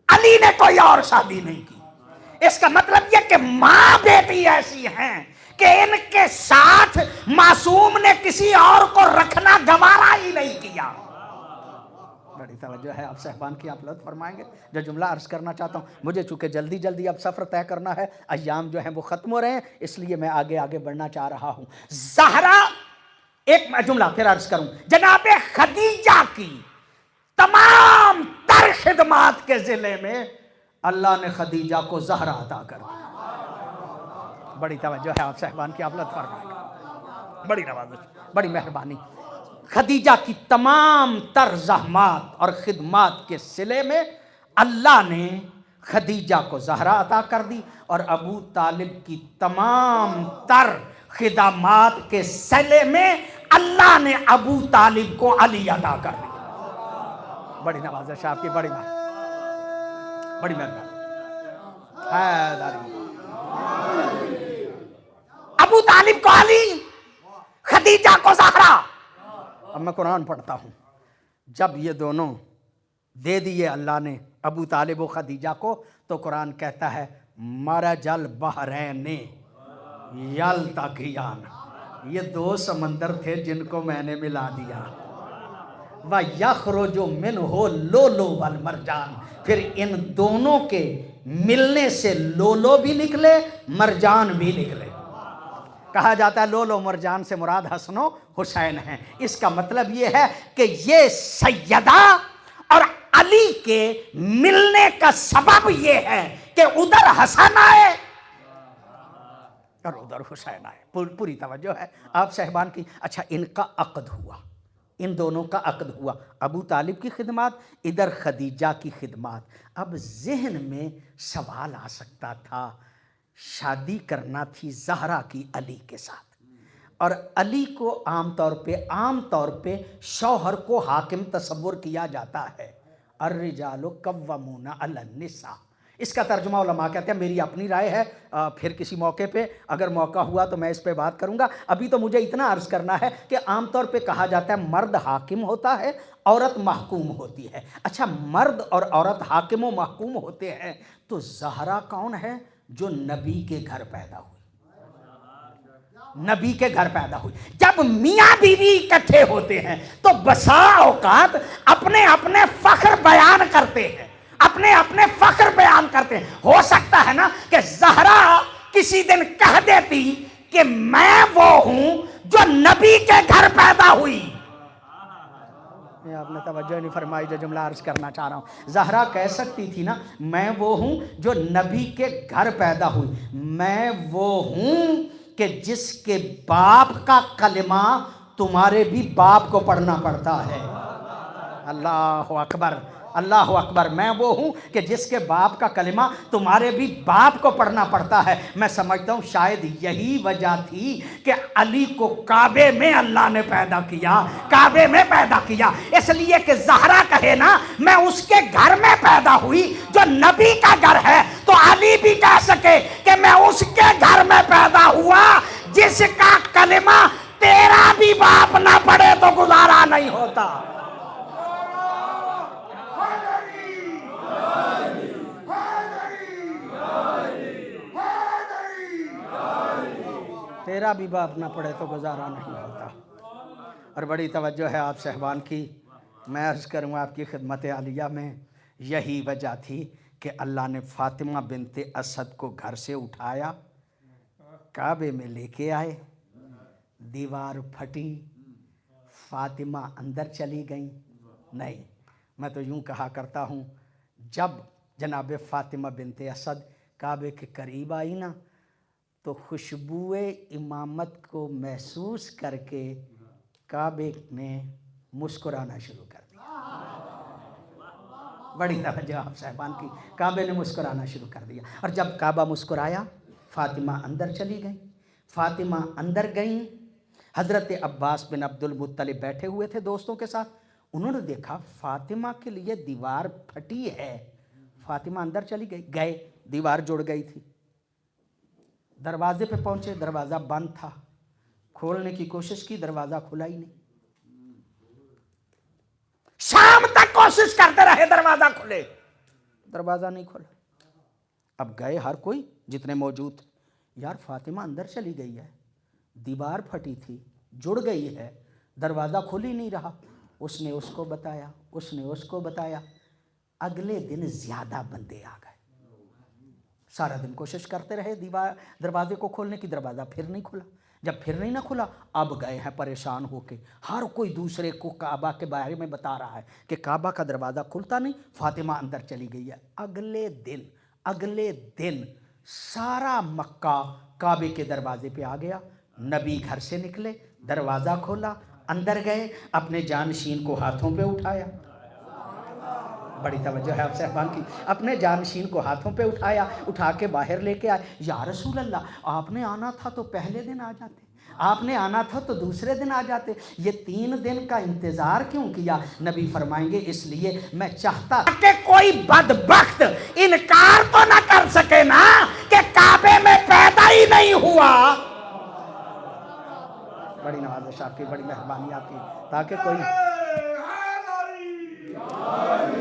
[SPEAKER 6] علی نے کوئی اور شادی نہیں کی. اس کا مطلب یہ کہ ماں بیٹی ایسی ہیں کہ ان کے ساتھ معصوم نے کسی اور کو رکھنا گوارا ہی نہیں کیا. بڑی توجہ ہے آپ صاحبان کی، آپ لطف فرمائیں گے. جو جملہ عرض کرنا چاہتا ہوں، مجھے چونکہ جلدی جلدی اب سفر طے کرنا ہے، ایام جو ہیں وہ ختم ہو رہے ہیں، اس لیے میں آگے بڑھنا چاہ رہا ہوں. زہرا، ایک جملہ پھر عرض کروں، جناب خدیجہ کی تمام تر خدمات کے ضلع میں اللہ نے خدیجہ کو زہرا عطا کر دی. بڑی توجہ ہے آپ صاحبان کی، آپ لطف فرمائیں گے. بڑی نوازش، بڑی مہربانی. خدیجہ کی تمام تر زحمات اور خدمات کے صلے میں اللہ نے خدیجہ کو زہرا عطا کر دی، اور ابو طالب کی تمام تر خدمات کے صلے میں اللہ نے ابو طالب کو علی عطا کر دی. بڑی نوازش آپ کی، بڑی مہربانی. ابو طالب کو علی، خدیجہ کو زہرا. اب میں قرآن پڑھتا ہوں. جب یہ دونوں دے دیے اللہ نے ابو طالب و خدیجہ کو، تو قرآن کہتا ہے مرج البحرین یلتقیان، یہ دو سمندر تھے جن کو میں نے ملا دیا، وَيَخْرُجُ مِنْهُ اللُّؤْلُؤُ وَالْمَرْجَانُ، پھر ان دونوں کے ملنے سے لولو بھی نکلے مرجان بھی نکلے۔ کہا جاتا ہے لولو مرجان سے مراد حسن و حسین ہیں۔ اس کا مطلب یہ ہے کہ یہ سیدہ اور علی کے ملنے کا سبب یہ ہے کہ ادھر حسن آئے اور ادھر حسین آئے۔ پوری توجہ ہے آپ صاحبان کی۔ اچھا، ان کا عقد ہوا، ان دونوں کا عقد ہوا، ابو طالب کی خدمات، ادھر خدیجہ کی خدمات۔ اب ذہن میں سوال آ سکتا تھا، شادی کرنا تھی زہرا کی علی کے ساتھ، اور علی کو عام طور پہ شوہر کو حاکم تصور کیا جاتا ہے، الرجال قوامون علی النساء۔ اس کا ترجمہ علماء کہتے ہیں، میری اپنی رائے ہے، پھر کسی موقع پہ اگر موقع ہوا تو میں اس پہ بات کروں گا۔ ابھی تو مجھے اتنا عرض کرنا ہے کہ عام طور پہ کہا جاتا ہے مرد حاکم ہوتا ہے، عورت محکوم ہوتی ہے۔ اچھا، مرد اور عورت حاکم و محکوم ہوتے ہیں، تو زہرا کون ہے؟ جو نبی کے گھر پیدا ہوئی، نبی کے گھر پیدا ہوئی۔ جب میاں بیوی اکٹھے ہوتے ہیں تو بسا اوقات اپنے اپنے فخر بیان کرتے ہیں، اپنے فخر بیان کرتے ہیں۔ ہو سکتا ہے نا کہ زہرا کسی دن کہہ دیتی کہ میں وہ ہوں جو نبی کے گھر پیدا ہوئی۔ آپ نے توجہ نہیں فرمائی جو جملہ عرض کرنا چاہ رہا ہوں۔ زہرا کہہ سکتی تھی نا، میں وہ ہوں جو نبی کے گھر پیدا ہوئی، میں وہ ہوں کہ جس کے باپ کا کلمہ تمہارے بھی باپ کو پڑھنا پڑتا ہے۔ اللہ اکبر، اللہ اکبر، میں وہ ہوں کہ جس کے باپ کا کلمہ تمہارے بھی باپ کو پڑھنا پڑتا ہے۔ میں سمجھتا ہوں شاید یہی وجہ تھی کہ علی کو کعبے میں اللہ نے پیدا کیا، کعبے میں پیدا کیا، اس لیے کہ زہرا کہے نا میں اس کے گھر میں پیدا ہوئی جو نبی کا گھر ہے، تو علی بھی کہہ سکے کہ میں اس کے گھر میں پیدا ہوا جس کا کلمہ تیرا بھی باپ نہ پڑھے تو گزارا نہیں ہوتا۔ تیرا بھی باپ نہ پڑھے تو گزارا نہیں ہوتا۔ اور بڑی توجہ ہے آپ صاحبان کی، میں عرض کروں آپ کی خدمت عالیہ میں، یہی وجہ تھی کہ اللہ نے فاطمہ بنت اسد کو گھر سے اٹھایا، کعبے میں لے کے آئے، دیوار پھٹی، فاطمہ اندر چلی گئیں؟ نہیں، میں تو یوں کہا کرتا ہوں، جب جناب فاطمہ بنت اسد کعبے کے قریب آئی نا، تو خوشبوئے امامت کو محسوس کر کے کعبے نے مسکرانا شروع کر دیا۔ بڑی توجہ آپ صاحبان کی، کعبے نے مسکرانا شروع کر دیا، اور جب کعبہ مسکرایا فاطمہ اندر چلی گئیں۔ فاطمہ اندر گئیں، حضرت عباس بن عبد المطلب بیٹھے ہوئے تھے دوستوں کے ساتھ، انہوں نے دیکھا فاطمہ کے لیے دیوار پھٹی ہے، فاطمہ اندر چلی گئے، دیوار جڑ گئی تھی۔ دروازے پہ پہنچے، دروازہ بند تھا، کھولنے کی کوشش کی، دروازہ کھلا ہی نہیں۔ شام تک کوشش کرتے رہے دروازہ کھلے، دروازہ نہیں کھلا۔ اب گئے ہر کوئی جتنے موجود تھے، یار فاطمہ اندر چلی گئی ہے، دیوار پھٹی تھی، جڑ گئی ہے، دروازہ کھل ہی نہیں رہا۔ اس نے اس کو بتایا، اس نے اس کو بتایا، اگلے دن زیادہ بندے آ گئے، سارا دن کوشش کرتے رہے دروازے کو کھولنے کی، دروازہ پھر نہیں کھلا۔ جب پھر نہیں نہ کھلا، اب گئے ہیں پریشان ہو کے، ہر کوئی دوسرے کو کعبہ کے بارے میں بتا رہا ہے کہ کعبہ کا دروازہ کھلتا نہیں، فاطمہ اندر چلی گئی ہے۔ اگلے دن سارا مکہ کعبے کے دروازے پہ آ گیا، نبی گھر سے نکلے، دروازہ کھولا، اندر گئے، اپنے جانشین کو ہاتھوں پہ اٹھایا۔ بڑی توجہ ہے آپ صاحبان کی، اپنے جانشین کو ہاتھوں پہ اٹھا کے باہر لے کے آئے۔ یا رسول اللہ، آپ نے آنا تھا تو پہلے دن آ جاتے، آپ نے آنا تھا تو دوسرے دن آ جاتے، یہ 3 دن کا انتظار کیوں کیا؟ نبی فرمائیں گے اس لیے میں چاہتا کہ کوئی بدبخت انکار تو نہ کر سکے نا کہ کعبے میں پیدا ہی نہیں ہوا۔ بڑی نوازش آپ کی، بڑی مہربانی آپ کی، تاکہ کوئی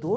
[SPEAKER 6] 2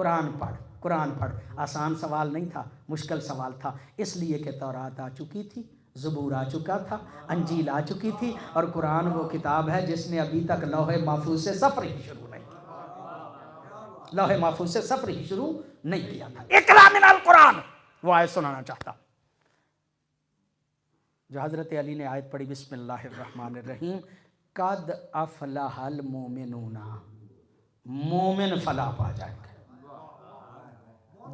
[SPEAKER 6] قرآن پڑھ، قرآن پڑھ۔ آسان سوال نہیں تھا، مشکل سوال تھا، اس لیے کہ تورات آ چکی تھی، زبور آ چکا تھا، انجیل آ چکی تھی، اور قرآن وہ کتاب ہے جس نے ابھی تک لوح محفوظ سے سفر ہی شروع نہیں کیا، لوح محفوظ سے سفر ہی شروع نہیں کیا تھا۔ اقرا من القرآن، وہ آیت سنانا چاہتا۔ جو حضرت علی نے آیت پڑھی بسم اللہ الرحمن الرحیم، قد افلح المومنون، مومن فلاح پا جائیں گے۔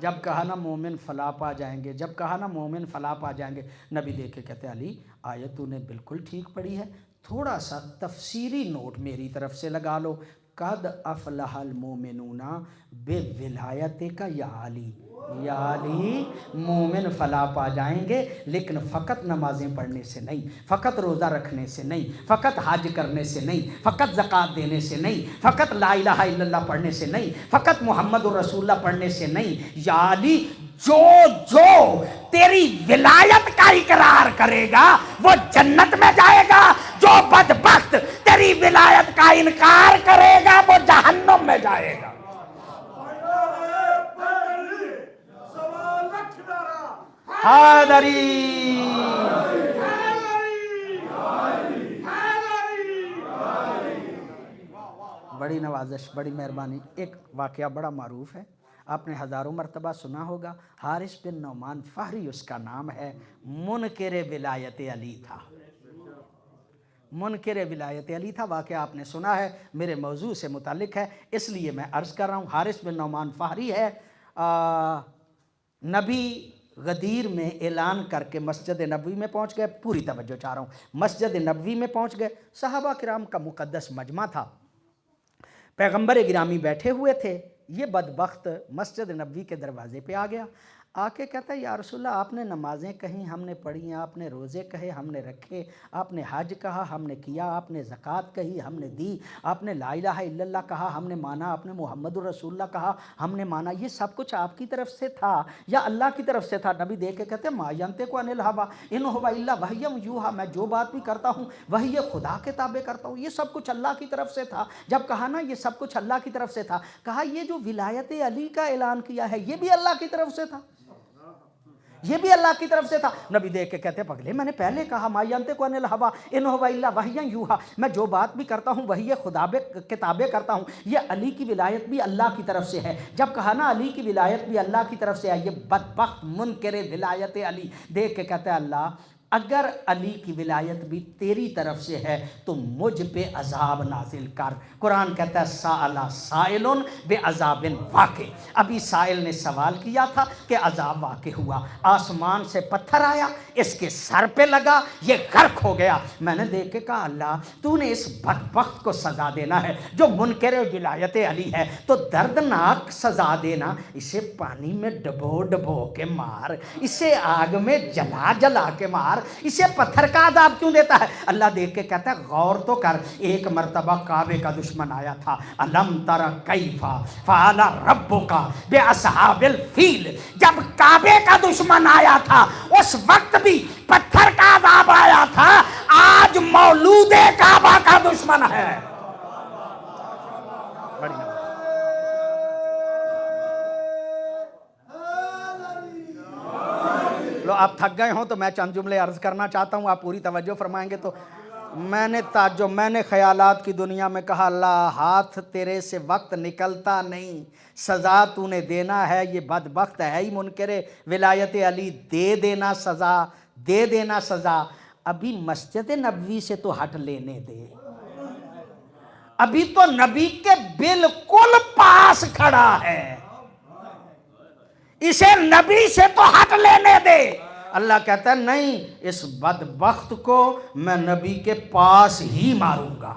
[SPEAKER 6] جب کہا نا مومن فلاح پا جائیں گے، جب کہا نا مومن فلاح پا جائیں گے، نبی دیکھ کے کہتے علی آیت تو نے بالکل ٹھیک پڑھی ہے، تھوڑا سا تفسیری نوٹ میری طرف سے لگا لو۔ قد افلح المومنون بے ولایت کا یا علی، یا علی مومن فلاح پا جائیں گے، لیکن فقط نمازیں پڑھنے سے نہیں، فقط روزہ رکھنے سے نہیں، فقط حج کرنے سے نہیں، فقط زکوٰۃ دینے سے نہیں، فقط لا الہ الا اللہ پڑھنے سے نہیں، فقط محمد الرسول اللہ پڑھنے سے نہیں، یا علی جو جو تیری ولایت کا اقرار کرے گا وہ جنت میں جائے گا، جو بدبخت تیری ولایت کا انکار کرے گا وہ جہنم میں جائے گا۔ حیدری، بڑی نوازش، بڑی مہربانی۔ ایک واقعہ بڑا معروف ہے، آپ نے ہزاروں مرتبہ سنا ہوگا، حارث بن نعمان فہری اس کا نام ہے، منکر ولایت علی تھا، منکر ولایت علی تھا۔ واقعہ آپ نے سنا ہے، میرے موضوع سے متعلق ہے اس لیے میں عرض کر رہا ہوں۔ حارث بن نعمان فہری ہے، نبی غدیر میں اعلان کر کے مسجد نبوی میں پہنچ گئے، پوری توجہ چاہ رہا ہوں، مسجد نبوی میں پہنچ گئے، صحابہ کرام کا مقدس مجمع تھا، پیغمبر گرامی بیٹھے ہوئے تھے، یہ بدبخت مسجد نبوی کے دروازے پہ آ گیا، آ کے کہتا ہے یا رسول اللہ آپ نے نمازیں کہیں ہم نے پڑھی، آپ نے روزے کہے ہم نے رکھے، آپ نے حج کہا ہم نے کیا، آپ نے زکوٰۃ کہی ہم نے دی، آپ نے لا الہ الا اللہ کہا ہم نے مانا، آپ نے محمد الرسول اللہ کہا ہم نے مانا، یہ سب کچھ آپ کی طرف سے تھا یا اللہ کی طرف سے تھا؟ نبی دیکھ کے کہتے ہیں ما ینطق عن الہویٰ ان ہو الا وحی یوحیٰ، میں جو بات بھی کرتا ہوں وہی خدا کے تابع کرتا ہوں، یہ سب کچھ اللہ کی طرف سے تھا۔ جب کہا نا یہ سب کچھ اللہ کی طرف سے تھا، کہا یہ جو ولایت علی کا اعلان کیا ہے یہ بھی اللہ کی طرف سے تھا، یہ بھی اللہ کی طرف سے تھا؟ نبی دیکھ کے کہتے ہیں پگلے میں نے پہلے کہا ما ینطق عن الہویٰ ان ہو الا وحی یوحیٰ، میں جو بات بھی کرتا ہوں وہی خدا کے تابع کرتا ہوں، یہ علی کی ولایت بھی اللہ کی طرف سے ہے۔ جب کہا نا علی کی ولایت بھی اللہ کی طرف سے ہے، یہ بدبخت منکر ولایت علی دیکھ کے کہتا ہے اللہ اگر علی کی ولایت بھی تیری طرف سے ہے تو مجھ پہ عذاب نازل کر۔ قرآن کہتا ہے سأل سائل بعذاب واقع، ابھی سائل نے سوال کیا تھا کہ عذاب واقع ہوا، آسمان سے پتھر آیا، اس کے سر پہ لگا، یہ غرق ہو گیا۔ میں نے دیکھ کے کہا اللہ تو نے اس بدبخت کو سزا دینا ہے جو منکر ولایت علی ہے تو دردناک سزا دینا، اسے پانی میں ڈبو ڈبو کے مار، اسے آگ میں جلا جلا کے مار، اسے پتھر کا عذاب کیوں دیتا ہے؟ اللہ دیکھ کے کہتا ہے غور تو کر، ایک مرتبہ کعبے کا دشمن آیا تھا، الم تر کیف فعل ربک باصحاب الفیل، جب کعبے کا دشمن آیا تھا اس وقت بھی پتھر کا عذاب آیا تھا، آج مولود کعبہ کا دشمن ہے۔ لو آپ تھک گئے ہوں تو میں چند جملے عرض کرنا چاہتا ہوں، آپ پوری توجہ فرمائیں گے تو میں نے خیالات کی دنیا میں کہا اللہ ہاتھ تیرے سے وقت نکلتا نہیں، سزا تو نے دینا ہے، یہ بدبخت ہے ہی منکر ولایت علی، دے دینا سزا، دے دینا سزا۔ ابھی مسجد نبوی سے تو ہٹ لینے دے، ابھی تو نبی کے بالکل پاس کھڑا ہے، اسے نبی سے تو ہٹ لینے دے۔ اللہ کہتا ہے نہیں، اس بدبخت کو میں نبی کے پاس ہی ماروں گا،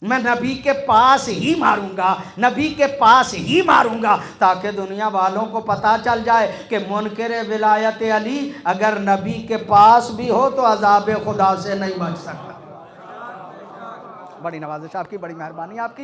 [SPEAKER 6] میں نبی کے پاس ہی ماروں گا، نبی کے پاس ہی ماروں گا، تاکہ دنیا والوں کو پتا چل جائے کہ منکر ولایت علی اگر نبی کے پاس بھی ہو تو عذاب خدا سے نہیں بچ سکتا۔ بڑی نوازش آپ کی، بڑی مہربانی آپ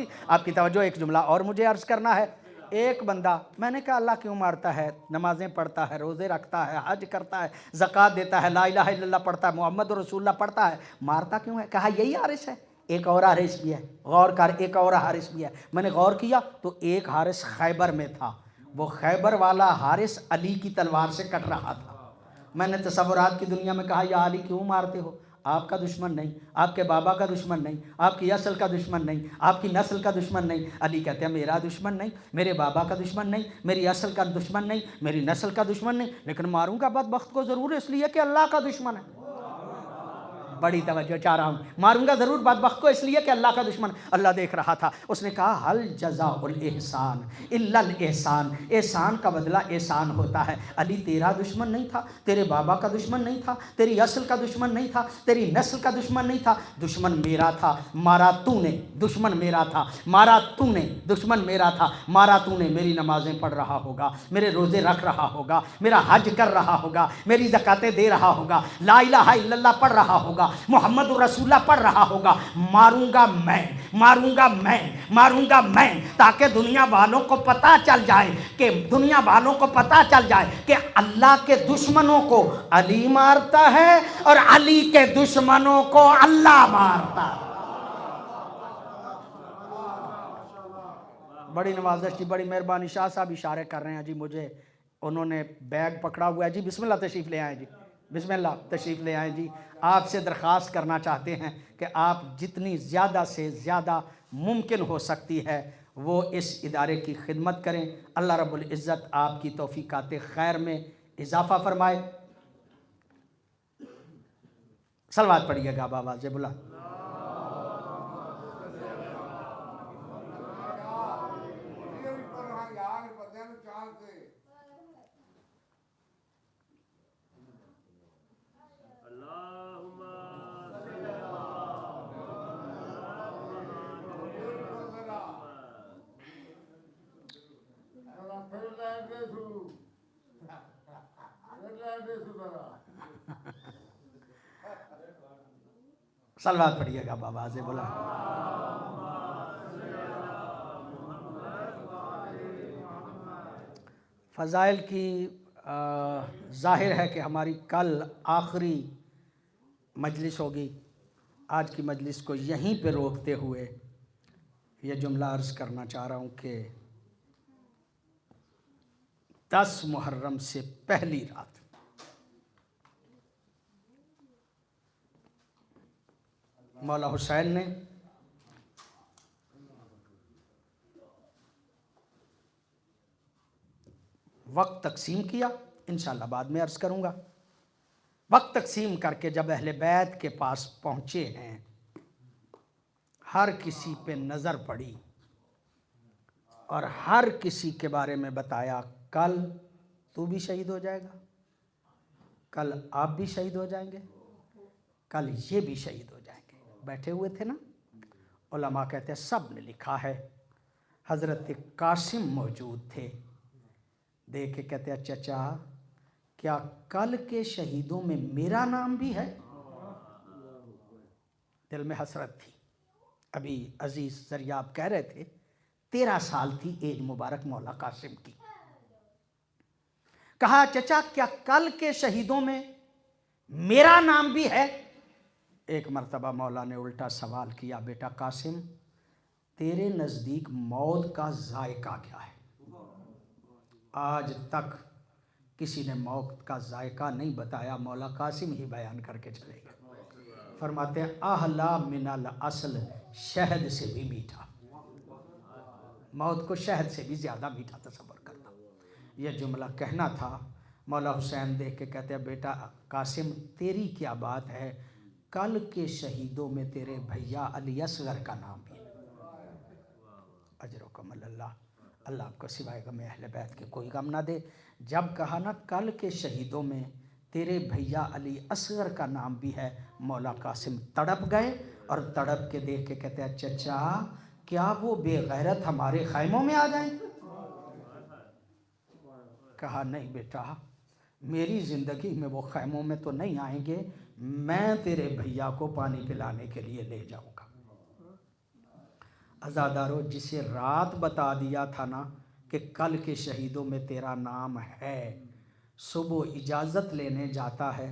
[SPEAKER 6] کی توجہ۔ ایک جملہ اور مجھے عرض کرنا ہے۔ ایک بندہ، میں نے کہا اللہ کیوں مارتا ہے؟ نمازیں پڑھتا ہے، روزے رکھتا ہے، حج کرتا ہے، زکوٰۃ دیتا ہے، لا الہ الا اللہ پڑھتا ہے، محمد رسول اللہ پڑھتا ہے، مارتا کیوں ہے؟ کہا یہی حارث ہے، ایک اور حارث بھی ہے، غور کر، ایک اور حارث بھی ہے۔ میں نے غور کیا تو ایک حارث خیبر میں تھا، وہ خیبر والا حارث علی کی تلوار سے کٹ رہا تھا۔ میں نے تصورات کی دنیا میں کہا یا علی کیوں مارتے ہو؟ آپ کا دشمن نہیں، آپ کے بابا کا دشمن نہیں، آپ کی اصل کا دشمن نہیں، آپ کی نسل کا دشمن نہیں۔ علی کہتے ہیں میرا دشمن نہیں، میرے بابا کا دشمن نہیں، میری اصل کا دشمن نہیں، میری نسل کا دشمن نہیں، لیکن ماروں گا بدبخت کو ضرور اس لیے کہ اللہ کا دشمن ہے۔ بڑی توجہ چاہ رہا ہوں، ماروں گا ضرور بدبخت کو اس لیے کہ اللہ کا دشمن۔ اللہ دیکھ رہا تھا، اس نے کہا حل جزاء الاحسان الا الاحسان، احسان کا بدلہ احسان ہوتا ہے۔ علی تیرا دشمن نہیں تھا، تیرے بابا کا دشمن نہیں تھا، تیری اصل کا دشمن نہیں تھا، تیری نسل کا دشمن نہیں تھا، دشمن میرا تھا، مارا تو نے، دشمن میرا تھا، مارا تو نے، دشمن میرا تھا، مارا تو نے۔ میری نمازیں پڑھ رہا ہوگا، میرے روزے رکھ رہا ہوگا، میرا حج کر رہا ہوگا، میری زکاتیں دے رہا ہوگا، لا الہ الا اللہ پڑھ رہا ہوگا، محمد رسول اللہ پڑھ رہا ہوگا، ماروں گا میں، ماروں گا میں، ماروں گا میں، تاکہ دنیا والوں کو پتہ چل جائے کہ دنیا والوں کو پتہ چل جائے کہ اللہ کے دشمنوں کو علی مارتا ہے اور علی کے دشمنوں کو اللہ مارتا ہے۔ بڑی نوازش جی، بڑی مہربانی۔ شاہ صاحب اشارے کر رہے ہیں جی مجھے، انہوں نے بیگ پکڑا ہوا ہے جی، بسم اللہ تشریف لے آئیں جی، بسم اللہ تشریف لے آئیں جی۔ آپ سے درخواست کرنا چاہتے ہیں کہ آپ جتنی زیادہ سے زیادہ ممکن ہو سکتی ہے وہ اس ادارے کی خدمت کریں۔ اللہ رب العزت آپ کی توفیقات خیر میں اضافہ فرمائے۔ صلوات پڑھیے گا بابا سے بلا۔ صلوات پڑھیے گا بابا سے بلا۔ فضائل کی ظاہر ہے کہ ہماری کل آخری مجلس ہوگی۔ آج کی مجلس کو یہیں پہ روکتے ہوئے یہ جملہ عرض کرنا چاہ رہا ہوں کہ 10 محرم سے پہلی رات مولا حسین نے وقت تقسیم کیا، انشاءاللہ بعد میں عرض کروں گا۔ وقت تقسیم کر کے جب اہل بیت کے پاس پہنچے ہیں، ہر کسی پہ نظر پڑی اور ہر کسی کے بارے میں بتایا کل تو بھی شہید ہو جائے گا، کل آپ بھی شہید ہو جائیں گے، کل یہ بھی شہید ہو جائیں گے۔ بیٹھے ہوئے تھے نا علماء، کہتے ہیں سب نے لکھا ہے۔ حضرت قاسم موجود تھے، دیکھ کے کہتے ہیں چچا کیا کل کے شہیدوں میں میرا نام بھی ہے؟ دل میں حسرت تھی۔ ابھی عزیز زریاب کہہ رہے تھے 13 سال تھی ایج مبارک مولا قاسم کی۔ کہا چچا کیا کل کے شہیدوں میں میرا نام بھی ہے؟ ایک مرتبہ مولا نے الٹا سوال کیا، بیٹا قاسم تیرے نزدیک موت کا ذائقہ کیا ہے؟ آج تک کسی نے موت کا ذائقہ نہیں بتایا، مولا قاسم ہی بیان کر کے چلے گئے۔ فرماتے ہیں احلا من الاصل، شہد سے بھی میٹھا، موت کو شہد سے بھی زیادہ میٹھا تصور کرنا۔ یہ جملہ کہنا تھا۔ مولا حسین دیکھ کے کہتے ہیں بیٹا قاسم تیری کیا بات ہے، کل کے شہیدوں میں تیرے بھیا علی اصغر کا نام بھی ہے۔ اجرکم اللہ، اللہ آپ کو سوائے غم اہل بیت کے کوئی غم نہ دے۔ جب کہا نا کل کے شہیدوں میں تیرے بھیا علی اصغر کا نام بھی ہے، مولا قاسم تڑپ گئے اور تڑپ کے دیکھ کے کہتے ہیں چچا کیا وہ بے غیرت ہمارے خیموں میں آ جائیں؟ کہا نہیں بیٹا، میری زندگی میں وہ خیموں میں تو نہیں آئیں گے، میں تیرے بھیا کو پانی پلانے کے لیے لے جاؤں گا۔ عزادارو جسے رات بتا دیا تھا نا کہ کل کے شہیدوں میں تیرا نام ہے، صبح اجازت لینے جاتا ہے،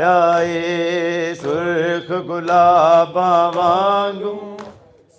[SPEAKER 5] ਏ ਸੁਰਖ ਗੁਲਾਬਾਂ ਵਾਂਗੂ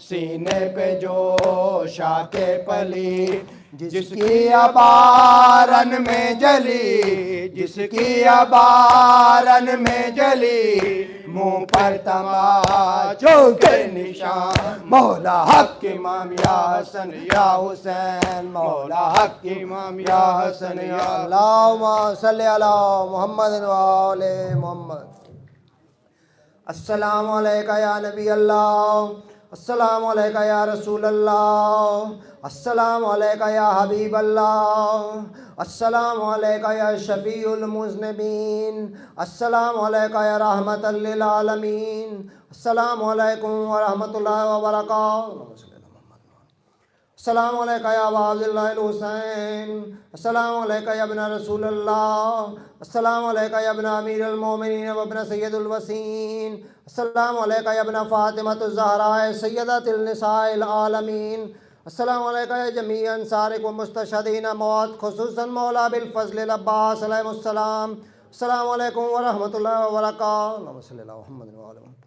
[SPEAKER 2] سینے پہ جوش آ کے پلی جس کی ابارن میں جلی جس کی ابارن میں جلی منہ پر تماچوں کے نشان مولا حق امام یا حسن یا حسین مولا حق امام یا حسن یا اللہم صلی علی محمد و آل محمد السلام علیکہ یا نبی اللہ السلام علیکہ یا رسول اللہ السلام علیکہ یا حبیب اللہ السلام علیکہ یا شفیع المذنبین السلام علیکہ یا رحمت للعالمین السلام علیکم ورحمۃ اللہ وبرکاتہ السلام علیکہ یا ابا عبداللہ الحسین السلام علیکہ یا ابن رسول اللہ السلام علیکہ یا ابن امیر المومنین و ابن سید الوسین السلام علیکہ یا ابن فاطمۃ الزہراء سیدۃ النساء العالمین السلام علیکہ یا جمیع انصارک و مستشہدین موت خصوصاً مولا بالفضل العباس علیہ السلام السلام علیکم ورحمۃ اللہ وبرکاتہ اللہم صلی اللہ محمد و آل محمد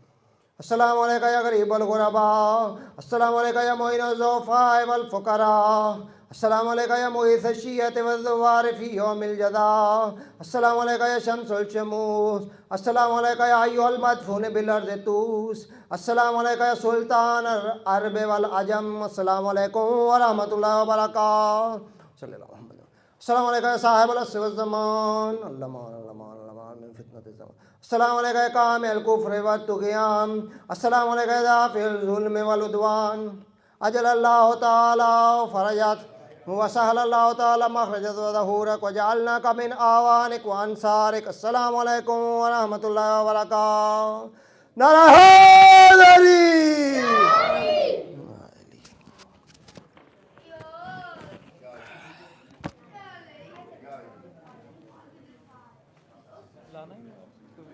[SPEAKER 2] السلام علیکہ یا غریب الغرباء السلام علیکہ یا معین الضعفاء والفقراء السلام علیکہ یا مغیث الشیعۃ والزوار فی یوم الجزاء السلام علیکہ یا شمس الشموس السلام علیکہ یا ایھا المدفون بالارض طوس السلام علیکہ یا سلطان العرب والعجم السلام علیکم ورحمۃ اللہ وبرکاتہ صلی اللہ علیہ وسلم السلام علیکہ یا صاحب العصر والزمان من فتنۃ الزمان السلام علیکہ یا کامل الکفر والطغیان السلام علیکہ یا دافع الظلم والعدوان اجل اللہ تعالی فرجت وسهل اللہ تعالی مخرجت وظہورک وجعلناک من اعوانک وانصارک السلام علیکم ورحمۃ اللہ وبرکاتہ نعرہ حیدری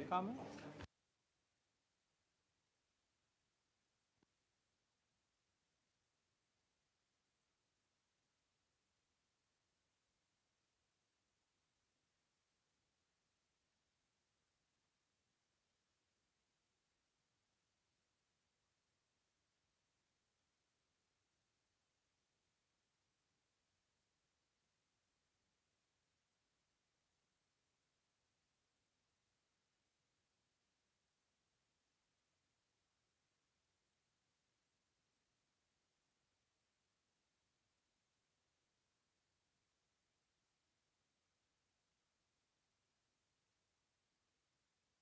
[SPEAKER 3] کام ہے